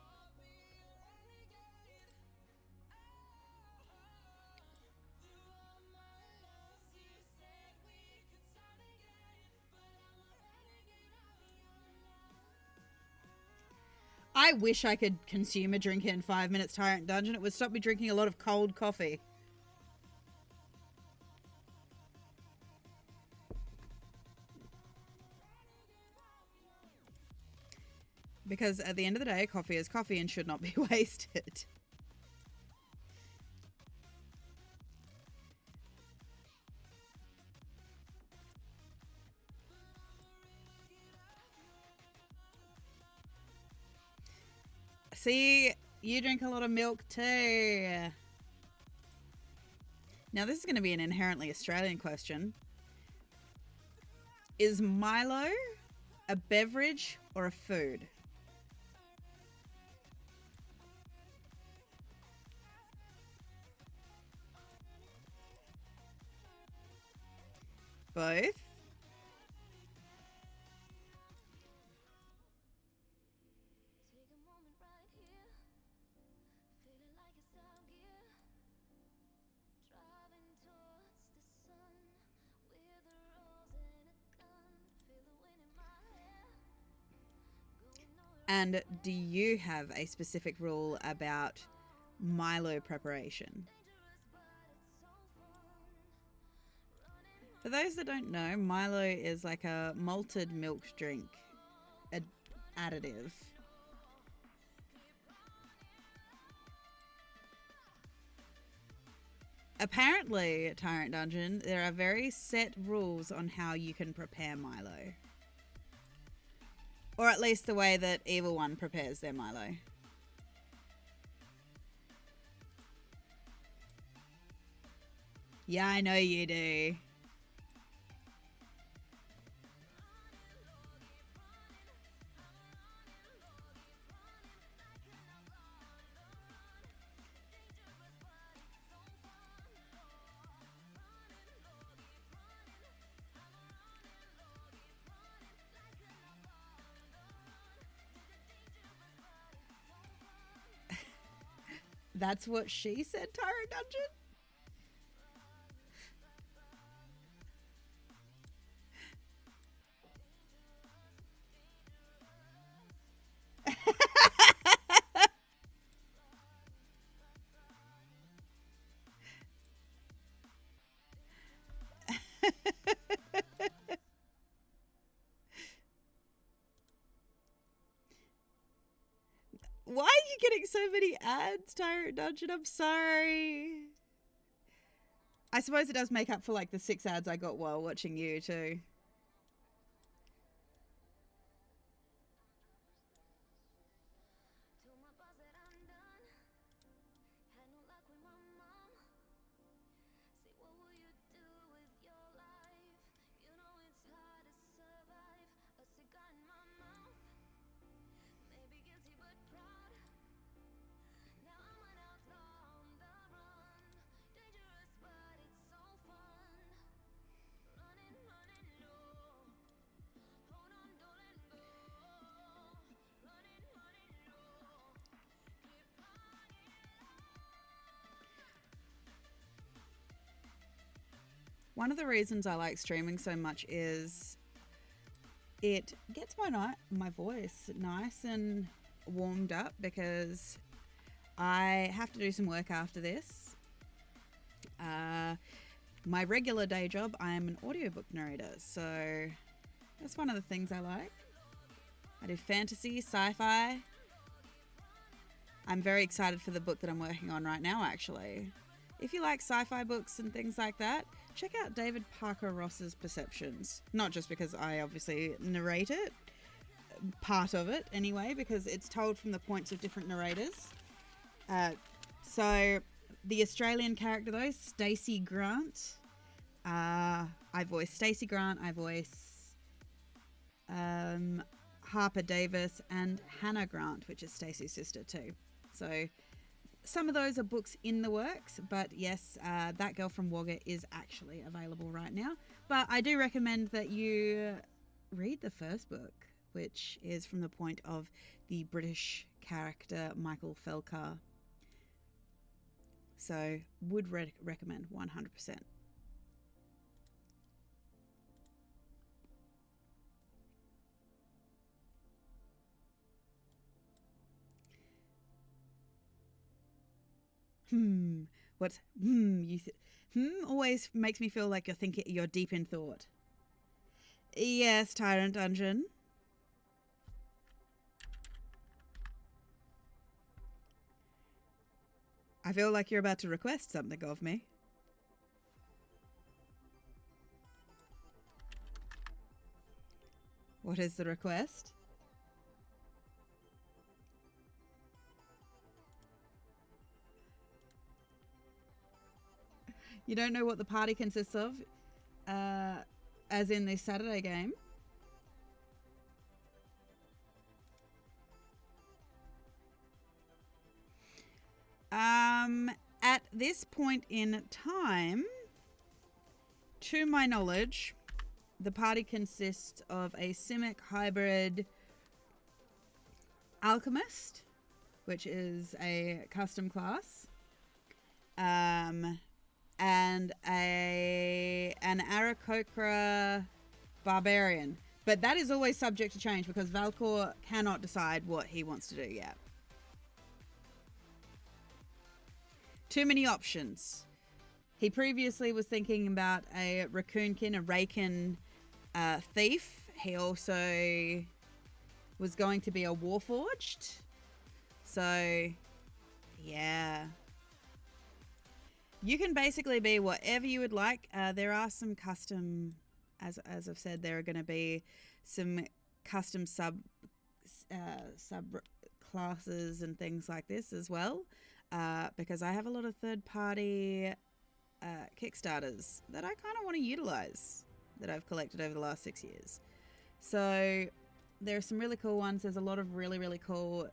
I wish I could consume a drink in 5 minutes Tyrant Dungeon. It would stop me drinking a lot of cold coffee. Because at the end of the day, coffee is coffee and should not be wasted. See, you drink a lot of milk too. Now, this is going to be an inherently Australian question. Is Milo a beverage or a food? Both? And do you have a specific rule about Milo preparation? For those that don't know, Milo is like a malted milk drink additive. Apparently, Tyrant Dungeon, there are very set rules on how you can prepare Milo. Or at least the way that Evil One prepares their Milo. Yeah, I know you do. That's what she said, Tyrant Dungeon? Why are you getting so many ads, Tyrant Dungeon? I'm sorry. I suppose it does make up for like the 6 ads I got while watching you too. One of the reasons I like streaming so much is it gets my voice nice and warmed up because I have to do some work after this. My regular day job, I am an audiobook narrator, so that's one of the things I like. I do fantasy, sci-fi. I'm very excited for the book that I'm working on right now, actually. If you like sci-fi books and things like that, check out David Parker Ross's Perceptions. Not just because I obviously narrate it, part of it anyway, because it's told from the points of different narrators. So the Australian character though, Stacey Grant. I voice Stacey Grant. I voice Harper Davis and Hannah Grant, which is Stacey's sister too. So some of those are books in the works, but yes, That Girl from Wagga is actually available right now. But I do recommend that you read the first book, which is from the point of the British character Michael Felcar. So would recommend 100%. What's always makes me feel like you're deep in thought. Yes, Tyrant Dungeon. I feel like you're about to request something of me. What is the request? You don't know what the party consists of, as in this Saturday game. At this point in time, to my knowledge, the party consists of a Simic hybrid alchemist, which is a custom class, and an Aarakocra barbarian. But that is always subject to change because Valkor cannot decide what he wants to do yet. Too many options. He previously was thinking about a Raccoonkin, a Raken thief. He also was going to be a Warforged. So, yeah. You can basically be whatever you would like. There are some custom, as I've said, there are going to be some custom sub classes and things like this as well. Because I have a lot of third-party Kickstarters that I kind of want to utilize that I've collected over the last 6 years. So there are some really cool ones. There's a lot of really, really cool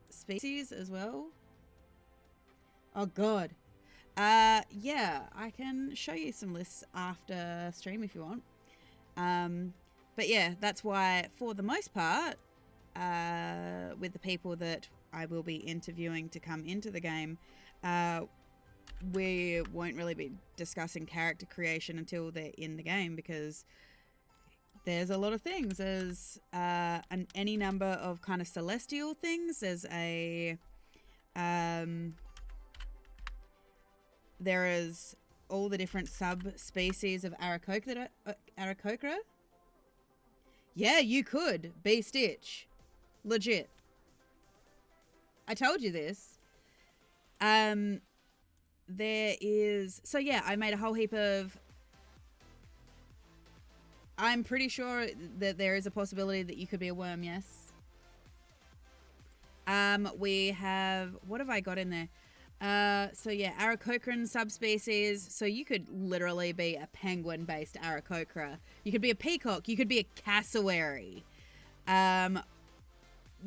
species as well. Oh, God. Yeah, I can show you some lists after stream if you want. But yeah, that's why, for the most part, with the people that I will be interviewing to come into the game, we won't really be discussing character creation until they're in the game, because there's a lot of things. There's any number of kind of celestial things. There's there is all the different subspecies of Aarakocra. Yeah, you could be Stitch. Legit. I told you this. There is... So yeah, I made a whole heap of... I'm pretty sure that there is a possibility that you could be a worm, yes. We have... What have I got in there? So yeah, Aarakocran subspecies. So you could literally be a penguin-based Aarakocra. You could be a peacock. You could be a cassowary.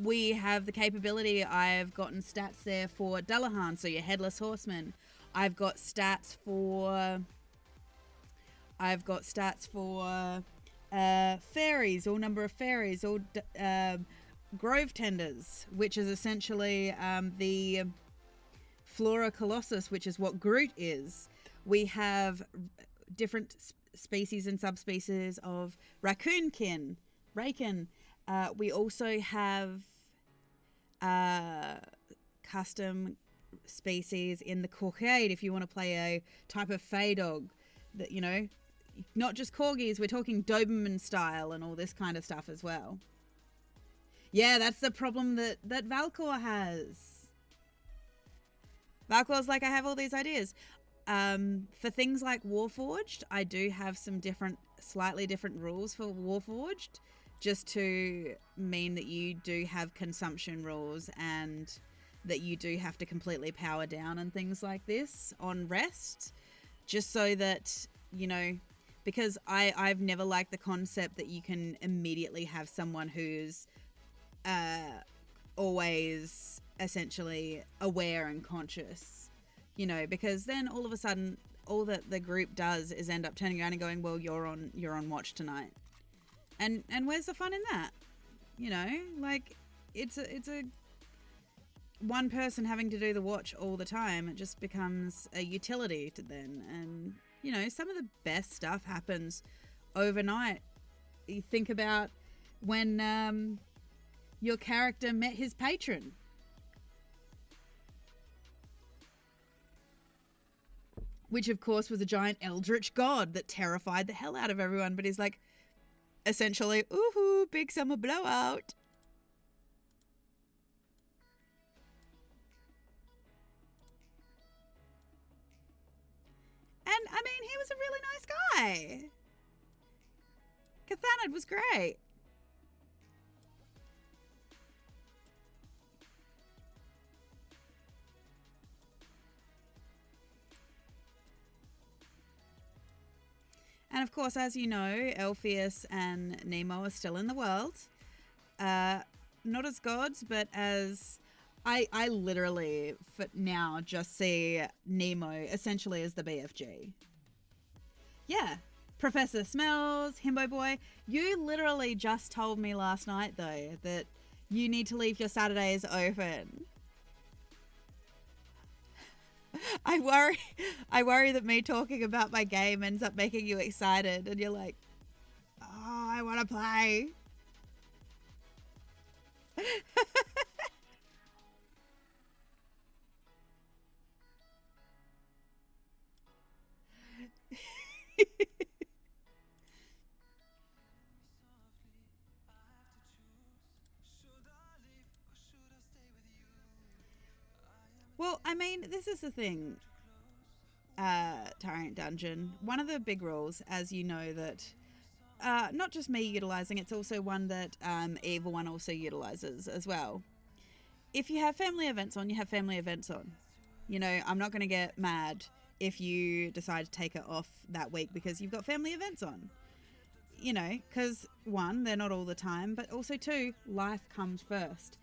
We have the capability. I've gotten stats there for Dullahan, so your headless horseman. I've got stats for fairies, all number of fairies, all grove tenders, which is essentially the Flora Colossus, which is what Groot is. We have different species and subspecies of Raccoonkin, Raken. We also have custom species in the Courcade if you want to play a type of Fey dog that, you know, not just corgis, we're talking Doberman style and all this kind of stuff as well. Yeah, that's the problem that Valkor has. Valkor's like, I have all these ideas. For things like Warforged, I do have some slightly different rules for Warforged, just to mean that you do have consumption rules and that you do have to completely power down and things like this on rest, just so that, you know, because I've never liked the concept that you can immediately have someone who's always essentially aware and conscious, you know, because then all of a sudden all that the group does is end up turning around and going, well, you're on watch tonight. And where's the fun in that? You know, like it's a one person having to do the watch all the time. It just becomes a utility to then. And, you know, some of the best stuff happens overnight. You think about when your character met his patron. Which, of course, was a giant eldritch god that terrified the hell out of everyone. But he's like, essentially, ooh, big summer blowout. And, I mean, he was a really nice guy. Cathanid was great. And of course, as you know, Elpheus and Nemo are still in the world. Not as gods, but as... I literally, for now, just see Nemo essentially as the BFG. Yeah. Professor Smells, Himbo Boy. You literally just told me last night, though, that you need to leave your Saturdays open. I worry that me talking about my game ends up making you excited and you're like, oh, I want to play. Well, I mean, this is the thing, Tyrant Dungeon. One of the big rules, as you know, that not just me utilising, it's also one that Evil One also utilises as well. If you have family events on, you have family events on. You know, I'm not going to get mad if you decide to take it off that week because you've got family events on. You know, because one, they're not all the time, but also two, life comes first.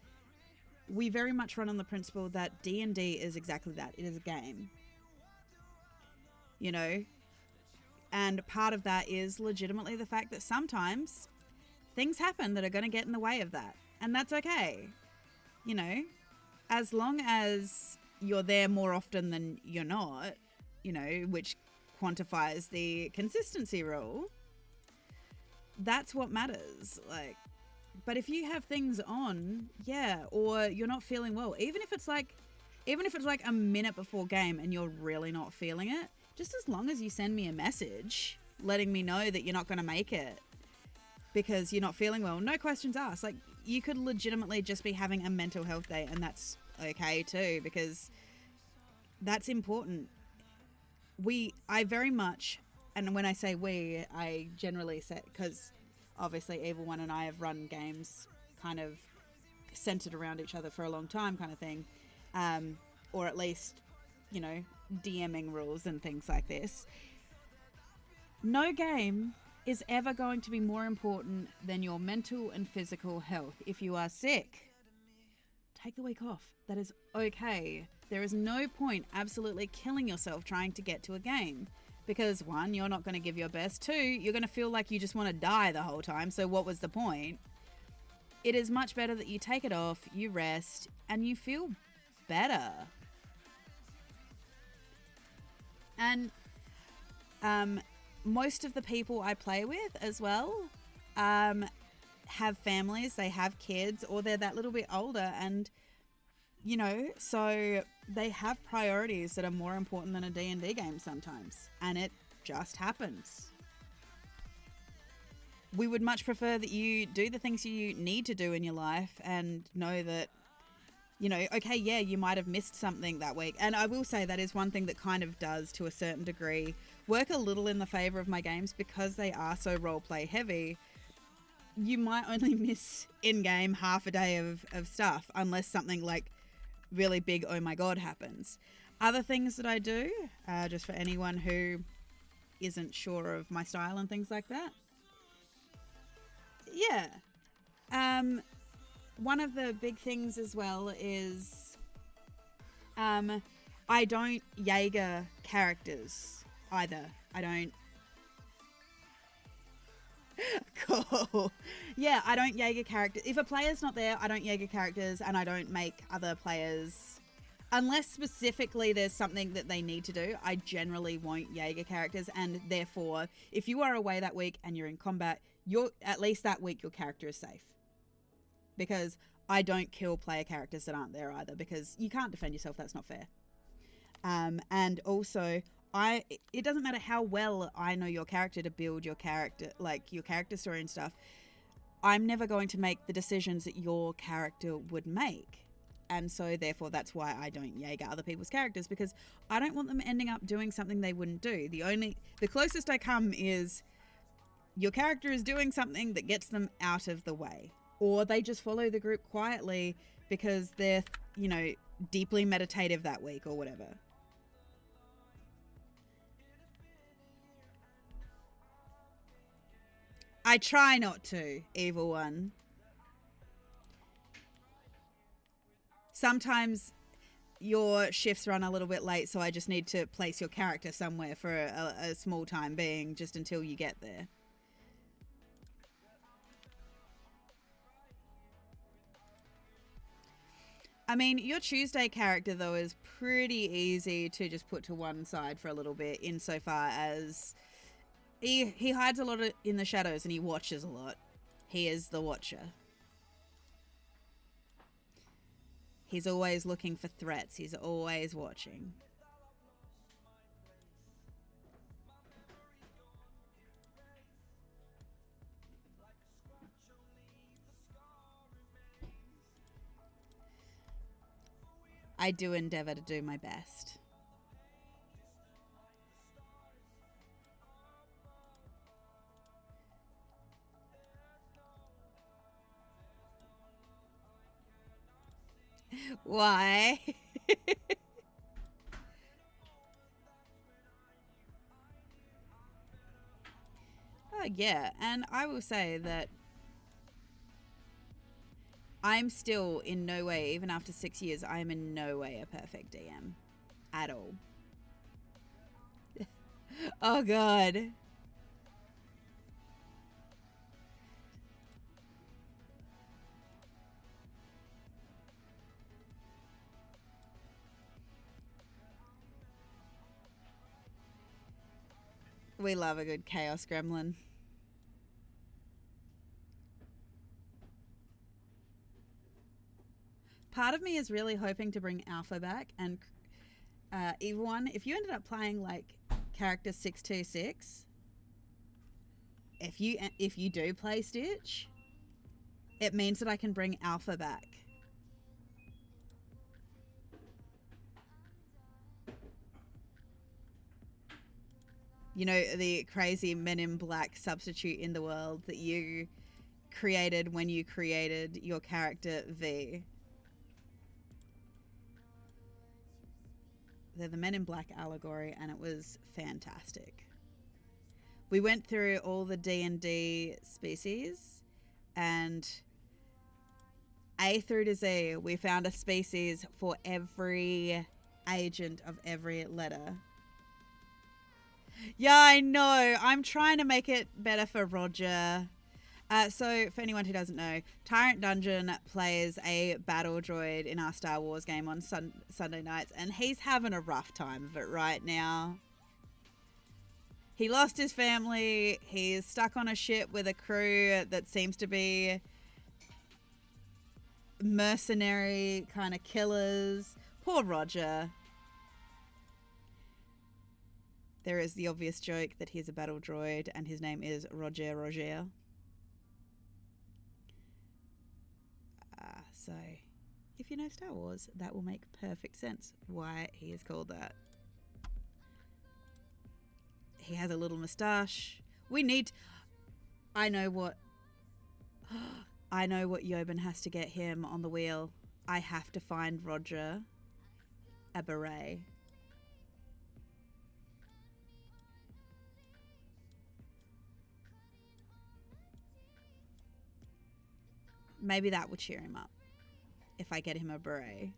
We very much run on the principle that D&D is exactly that. It is a game. You know? And part of that is legitimately the fact that sometimes things happen that are going to get in the way of that. And that's okay. You know? As long as you're there more often than you're not, you know, which quantifies the consistency rule, that's what matters. Like, but if you have things on, yeah, or you're not feeling well, even if it's like a minute before game and you're really not feeling it, just as long as you send me a message letting me know that you're not going to make it because you're not feeling well, no questions asked. Like, you could legitimately just be having a mental health day and that's okay too, because that's important. I very much, and when I say we, I generally say, because obviously Evil One and I have run games kind of centered around each other for a long time kind of thing. Or at least, you know, DMing rules and things like this. No game is ever going to be more important than your mental and physical health. If you are sick, take the week off. That is okay. There is no point absolutely killing yourself trying to get to a game. Because one, you're not going to give your best. Two, you're going to feel like you just want to die the whole time. So what was the point? It is much better that you take it off, you rest, and you feel better. And most of the people I play with as well have families, they have kids, or they're that little bit older. And, you know, so they have priorities that are more important than a D&D game sometimes. And it just happens. We would much prefer that you do the things you need to do in your life and know that, you know, okay, yeah, you might have missed something that week. And I will say that is one thing that kind of does, to a certain degree, work a little in the favour of my games because they are so roleplay heavy. You might only miss in-game half a day of stuff unless something like really big oh my god happens. Other things that I do, just for anyone who isn't sure of my style and things like that. Yeah. One of the big things as well is I don't Jaeger characters either. I don't... Cool. Yeah, I don't Jaeger characters. If a player's not there, I don't Jaeger characters, and I don't make other players... Unless specifically there's something that they need to do, I generally won't Jaeger characters, and therefore, if you are away that week and you're in combat, at least that week your character is safe. Because I don't kill player characters that aren't there either, because you can't defend yourself, that's not fair. And also, it doesn't matter how well I know your character to build your character, like your character story and stuff, I'm never going to make the decisions that your character would make. And so therefore that's why I don't Jaeger other people's characters, because I don't want them ending up doing something they wouldn't do. The closest I come is your character is doing something that gets them out of the way, or they just follow the group quietly because they're, you know, deeply meditative that week or whatever. I try not to, evil one. Sometimes your shifts run a little bit late, so I just need to place your character somewhere for a small time being, just until you get there. I mean, your Tuesday character, though, is pretty easy to just put to one side for a little bit, insofar as he hides a lot in the shadows and he watches a lot. He is the watcher. He's always looking for threats. He's always watching. I do endeavour to do my best. Why? Oh, yeah. And I will say that I'm still in no way, even after 6 years, I am in no way a perfect DM. At all. Oh, God. We love a good chaos gremlin. Part of me is really hoping to bring Alpha back, and Evil One, if you ended up playing like character 626, if you do play Stitch, it means that I can bring Alpha back. You know, the crazy Men in Black substitute in the world that you created when you created your character V. They're the Men in Black allegory, and it was fantastic. We went through all the D&D species, and A through to Z, we found a species for every agent of every letter. Yeah, I know. I'm trying to make it better for Roger. So, for anyone who doesn't know, Tyrant Dungeon plays a battle droid in our Star Wars game on Sunday nights, and he's having a rough time of it right now. He lost his family. He's stuck on a ship with a crew that seems to be mercenary kind of killers. Poor Roger. There is the obvious joke that he's a battle droid and his name is Roger. So, if you know Star Wars, that will make perfect sense why he is called that. He has a little moustache. I know what Yobin has to get him on the wheel. I have to find Roger a beret. Maybe that will cheer him up if I get him a beret.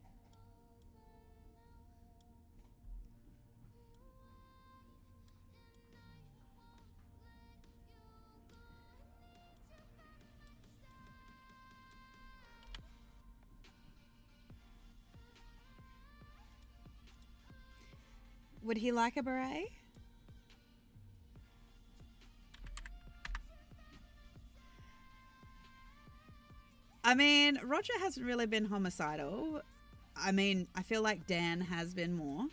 Would he like a beret? I mean, Roger hasn't really been homicidal. I mean, I feel like Dan has been more.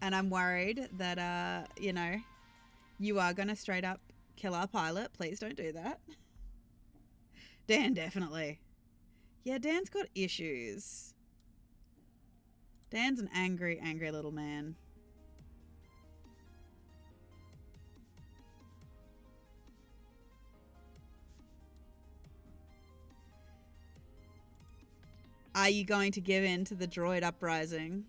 And I'm worried that, you know, you are going to straight up kill our pilot. Please don't do that. Dan, definitely. Yeah, Dan's got issues. Dan's an angry, angry little man. Are you going to give in to the droid uprising?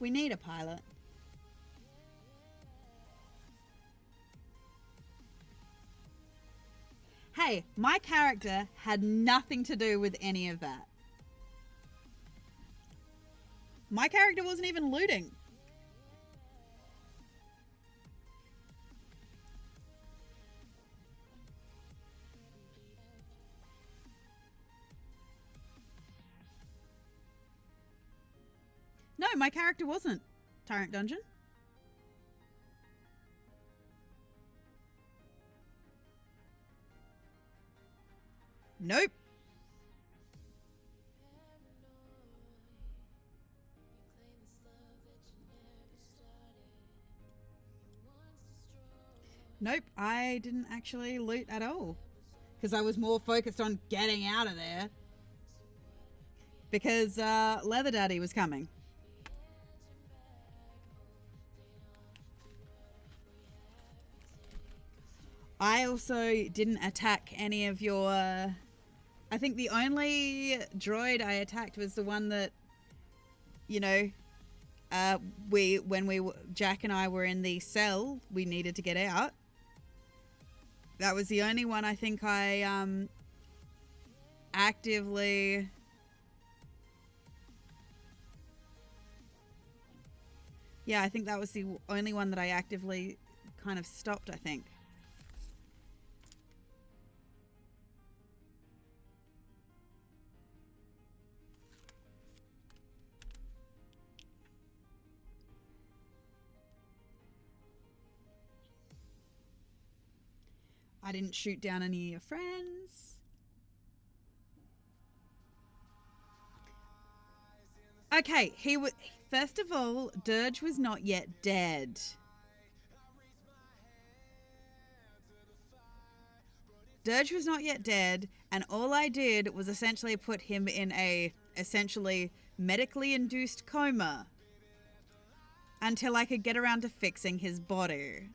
We need a pilot. Hey, my character had nothing to do with any of that. My character wasn't even looting. No, my character wasn't. Tyrant Dungeon. Nope. Nope, I didn't actually loot at all. Because I was more focused on getting out of there. Because Leather Daddy was coming. I also didn't attack any of your... I think the only droid I attacked was the one that, you know, Jack and I were in the cell, we needed to get out. That was the only one I think I actively... Yeah, I think that was the only one that I actively kind of stopped, I think. I didn't shoot down any of your friends. Okay, first of all, Dirge was not yet dead. Dirge was not yet dead, and all I did was essentially put him in a essentially medically induced coma until I could get around to fixing his body.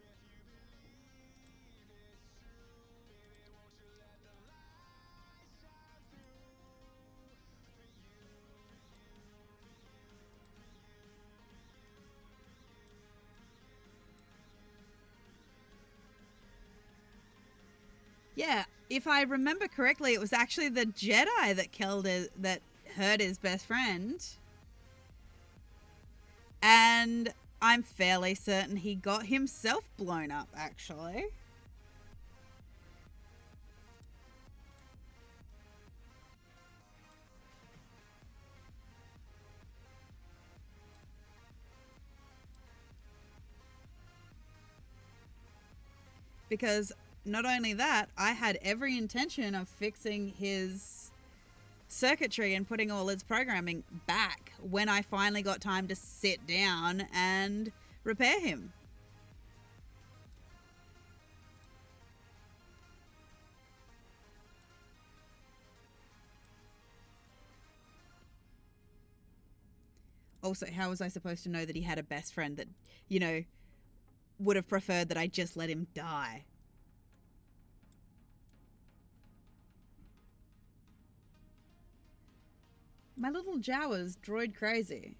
Yeah, if I remember correctly, it was actually the Jedi that that hurt his best friend. And I'm fairly certain he got himself blown up, actually. Because not only that, I had every intention of fixing his circuitry and putting all his programming back when I finally got time to sit down and repair him. Also, how was I supposed to know that he had a best friend that, you know, would have preferred that I just let him die? My little Jawa's droid crazy.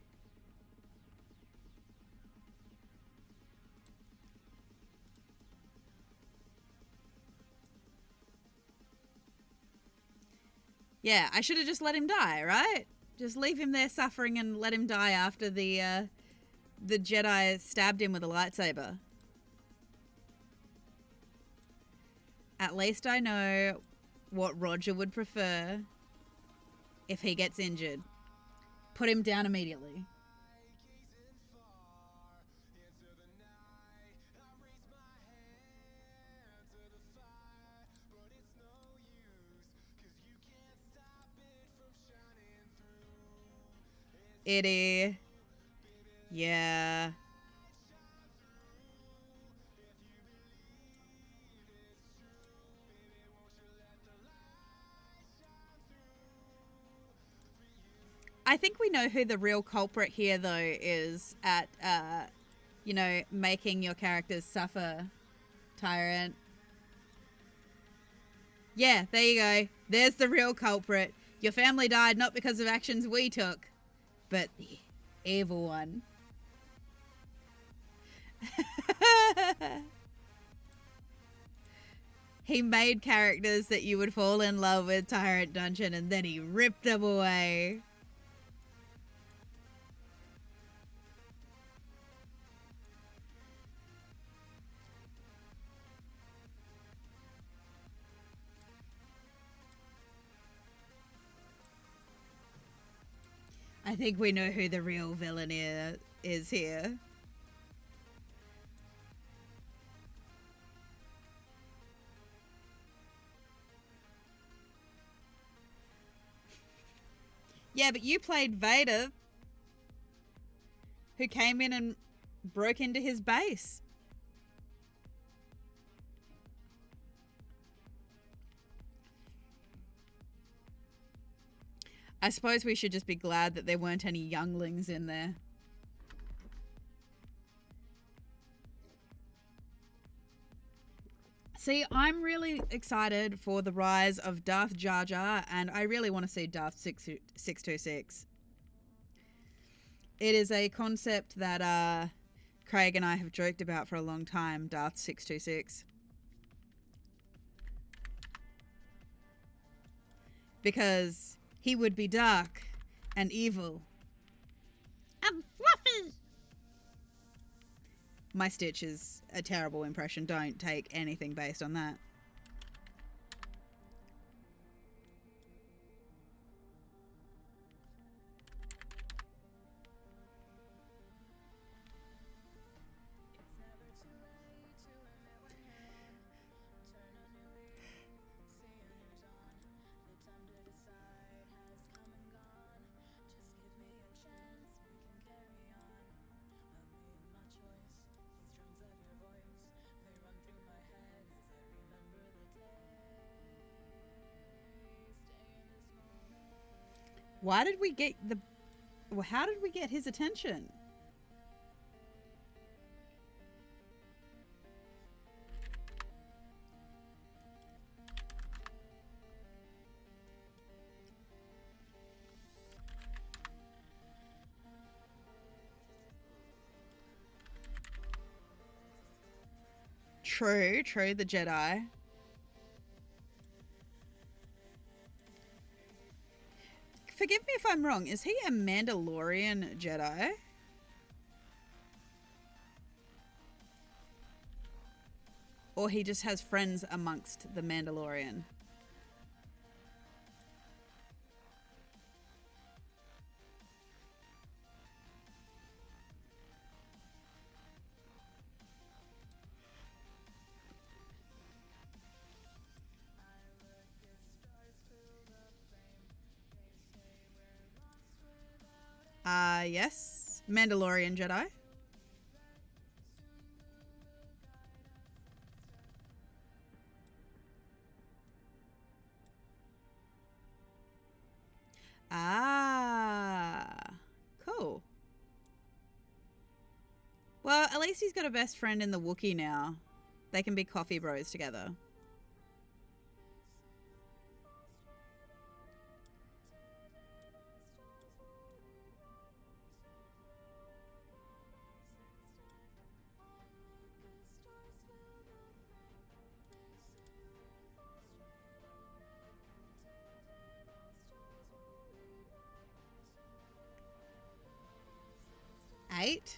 Yeah, I should have just let him die, right? Just leave him there suffering and let him die after the Jedi stabbed him with a lightsaber. At least I know what Roger would prefer if he gets injured. Put him down immediately. Itty. Yeah. I think we know who the real culprit here, though, is at, you know, making your characters suffer, Tyrant. Yeah, there you go. There's the real culprit. Your family died not because of actions we took, but the evil one. He made characters that you would fall in love with Tyrant Dungeon, and then he ripped them away. I think we know who the real villain is here. Yeah, but you played Vader, who came in and broke into his base. I suppose we should just be glad that there weren't any younglings in there. See, I'm really excited for the rise of Darth Jar Jar, and I really want to see Darth 626. It is a concept that Craig and I have joked about for a long time, Darth 626. Because he would be dark and evil. And fluffy! My Stitch is a terrible impression. Don't take anything based on that. Why did we get the... Well, how did we get his attention? True, the Jedi. Forgive me if I'm wrong. Is he a Mandalorian Jedi? Or he just has friends amongst the Mandalorian? Yes. Mandalorian Jedi. Cool. Well, at least he's got a best friend in the Wookiee now. They can be coffee bros together. Eight?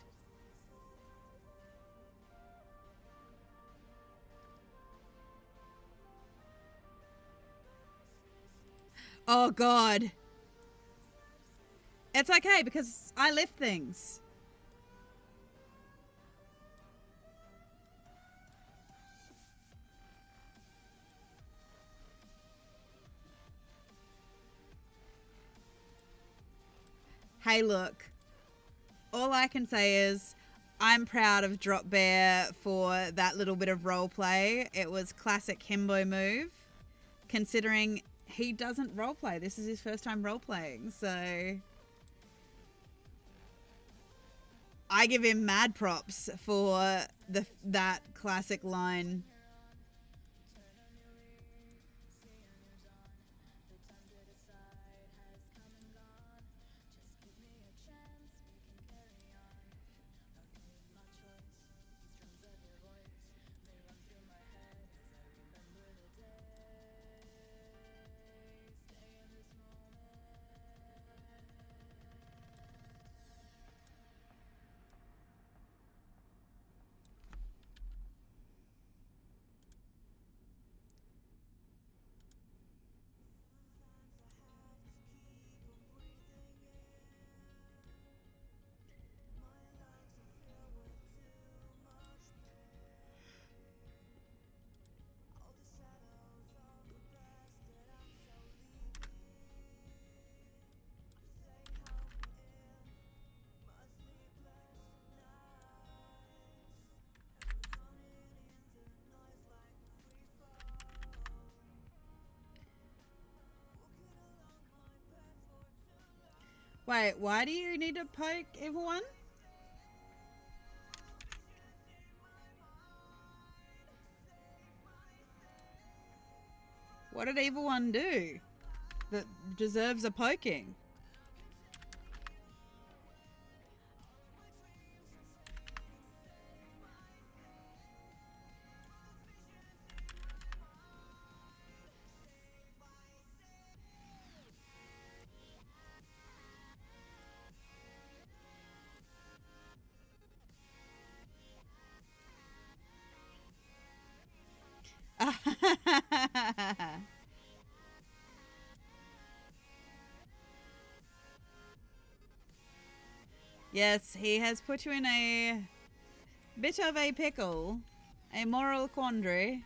Oh, God. It's okay because I lift things. Hey, look. All I can say is I'm proud of Drop Bear for that little bit of role play. It was classic himbo move, considering he doesn't role play. This is his first time role playing, so I give him mad props for that classic line. Wait, why do you need to poke Evil One? What did Evil One do that deserves a poking? Yes, he has put you in a bit of a pickle, a moral quandary.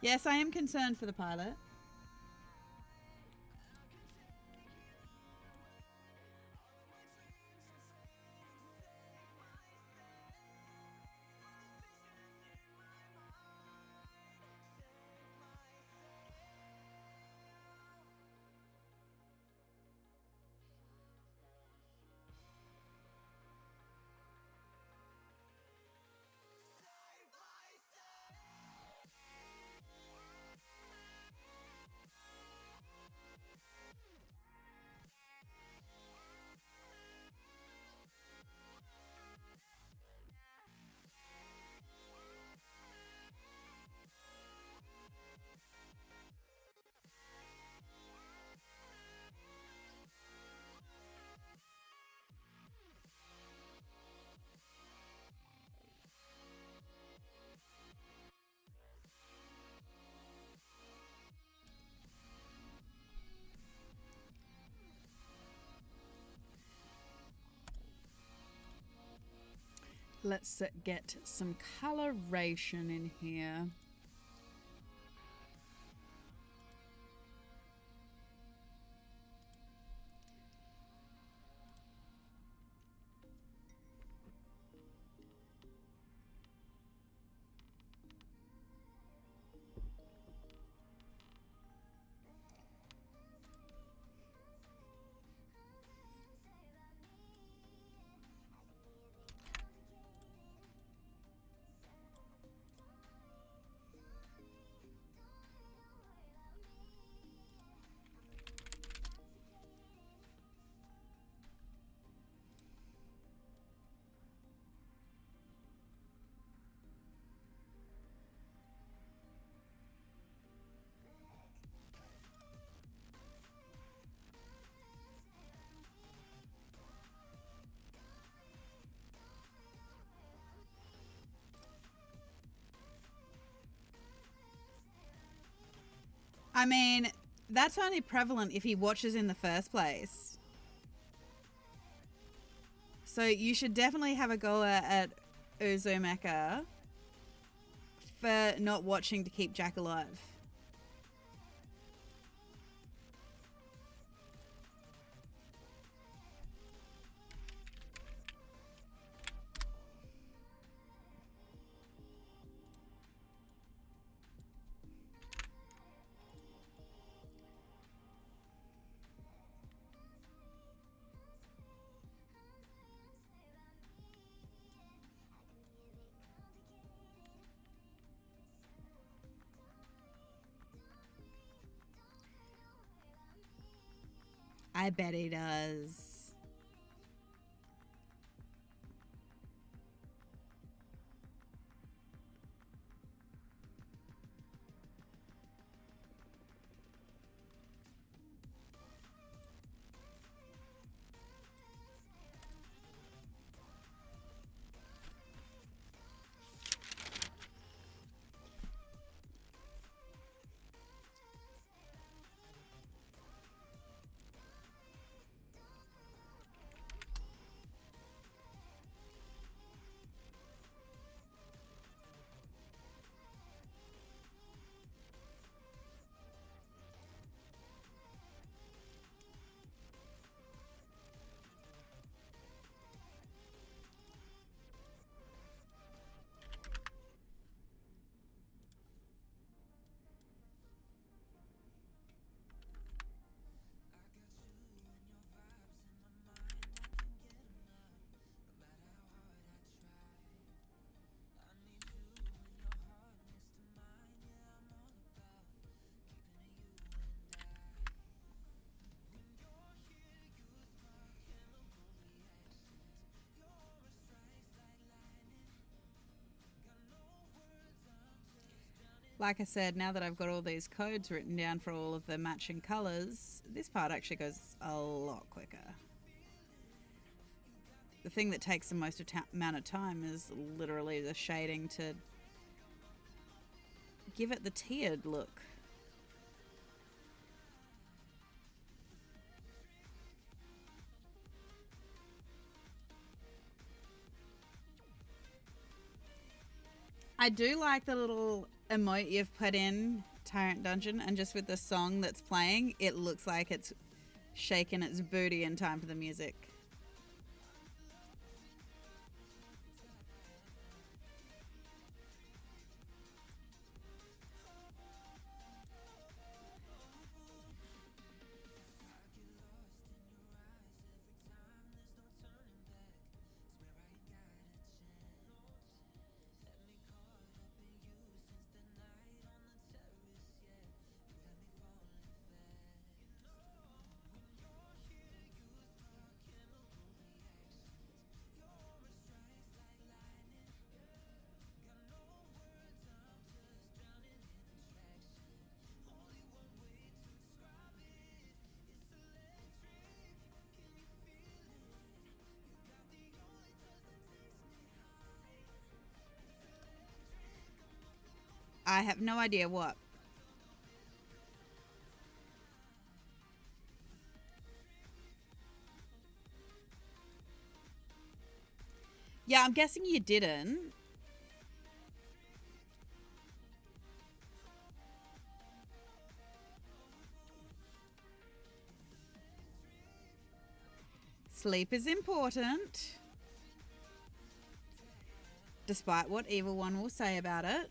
Yes, I am concerned for the pilot. Let's get some coloration in here. I mean, that's only prevalent if he watches in the first place. So you should definitely have a go at Uzumaki for not watching to keep Jack alive. I bet he does. Like I said, now that I've got all these codes written down for all of the matching colours, this part actually goes a lot quicker. The thing that takes the most amount of time is literally the shading to give it the tiered look. I do like the little emote you've put in Tyrant Dungeon, and just with the song that's playing, it looks like it's shaking its booty in time for the music. I have no idea what. Yeah, I'm guessing you didn't. Sleep is important, despite what Evil One will say about it.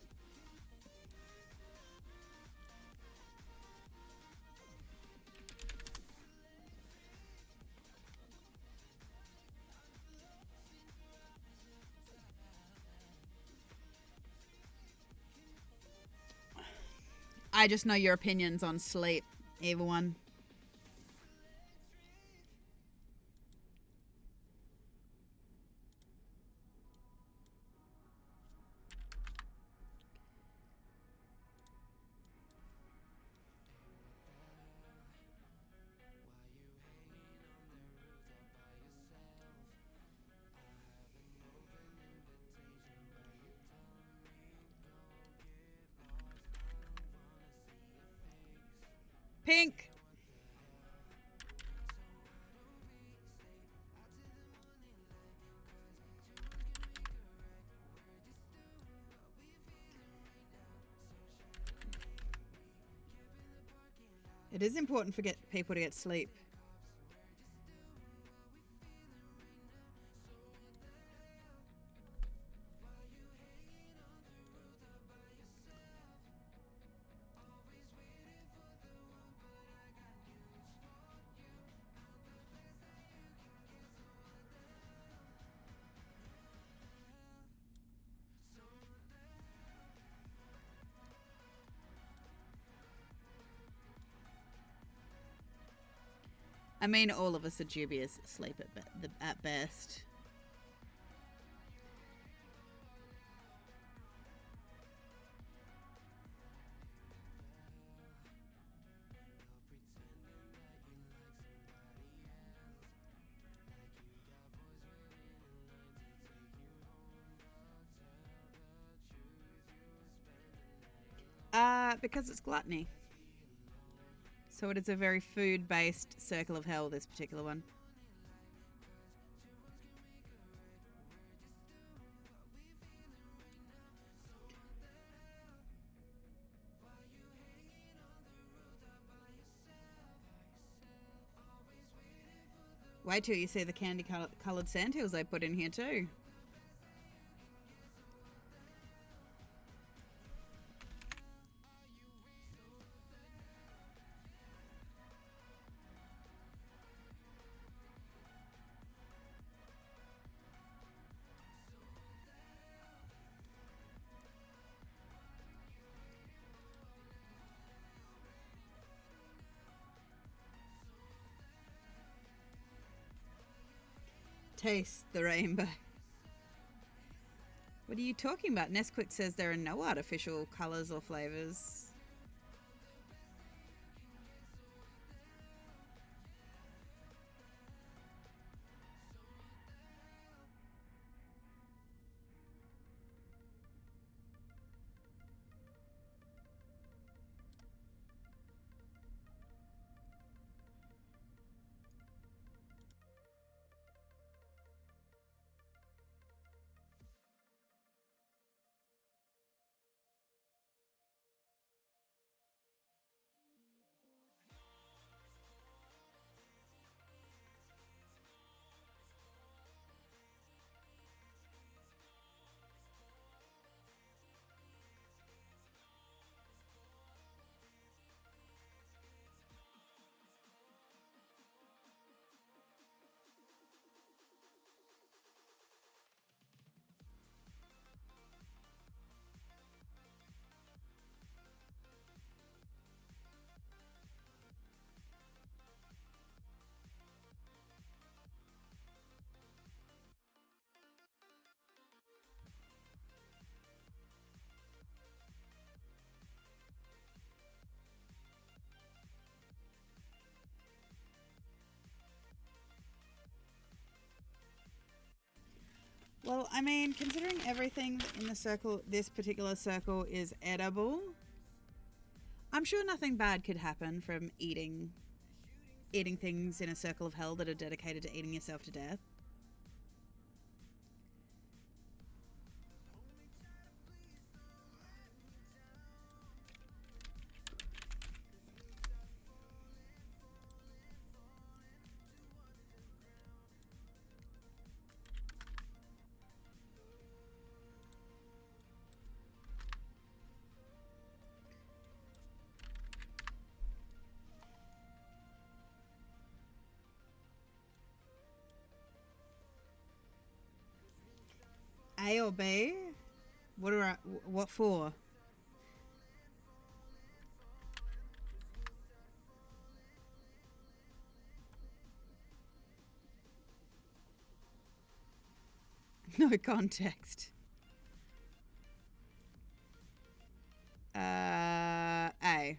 I just know your opinions on sleep, Evil One. Pink. It is important for people to get sleep. I mean, all of us are dubious at sleep at best. Because it's gluttony. So it is a very food-based circle of hell, this particular one. Wait till you see the candy-coloured sandhills they put in here too. Taste the rainbow. What are you talking about? Nesquik says there are no artificial colours or flavours. Well, I mean, considering everything in the circle, this particular circle is edible, I'm sure nothing bad could happen from eating things in a circle of hell that are dedicated to eating yourself to death. A or B? What for? No context. A.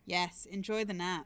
Yes, enjoy the nap.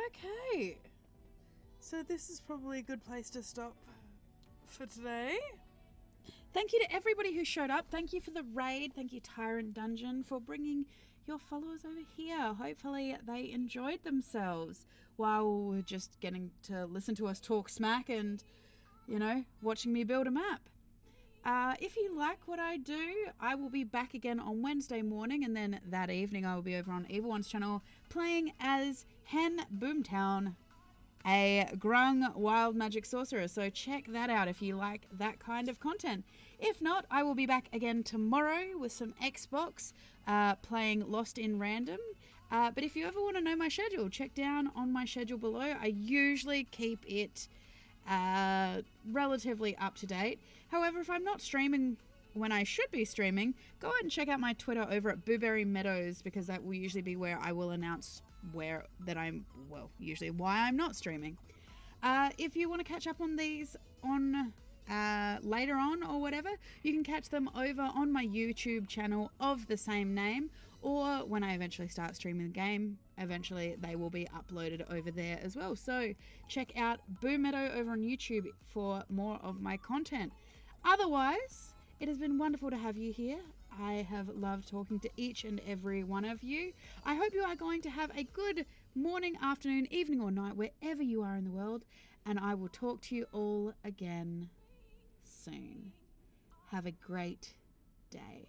Okay. So this is probably a good place to stop for today. Thank you to everybody who showed up. Thank you for the raid. Thank you, Tyrant Dungeon, for bringing your followers over here. Hopefully they enjoyed themselves while we're just getting to listen to us talk smack and, you know, watching me build a map. If you like what I do, I will be back again on Wednesday morning, and then that evening I will be over on Evil One's channel playing as Hen Boomtown, a Grung wild magic sorcerer. So check that out if you like that kind of content. If not, I will be back again tomorrow with some Xbox playing Lost in Random. But if you ever want to know my schedule, check down on my schedule below. I usually keep it relatively up to date. However, if I'm not streaming when I should be streaming, go ahead and check out my Twitter over at Boomeadow, because that will usually be where I will announce usually why I'm not streaming. If you want to catch up on these on later on or whatever, you can catch them over on my YouTube channel of the same name, or when I eventually start streaming the game, eventually they will be uploaded over there as well. So check out Boomeadow over on YouTube for more of my content. Otherwise, it has been wonderful to have you here. I have loved talking to each and every one of you. I hope you are going to have a good morning, afternoon, evening or night, wherever you are in the world, and I will talk to you all again soon. Have a great day.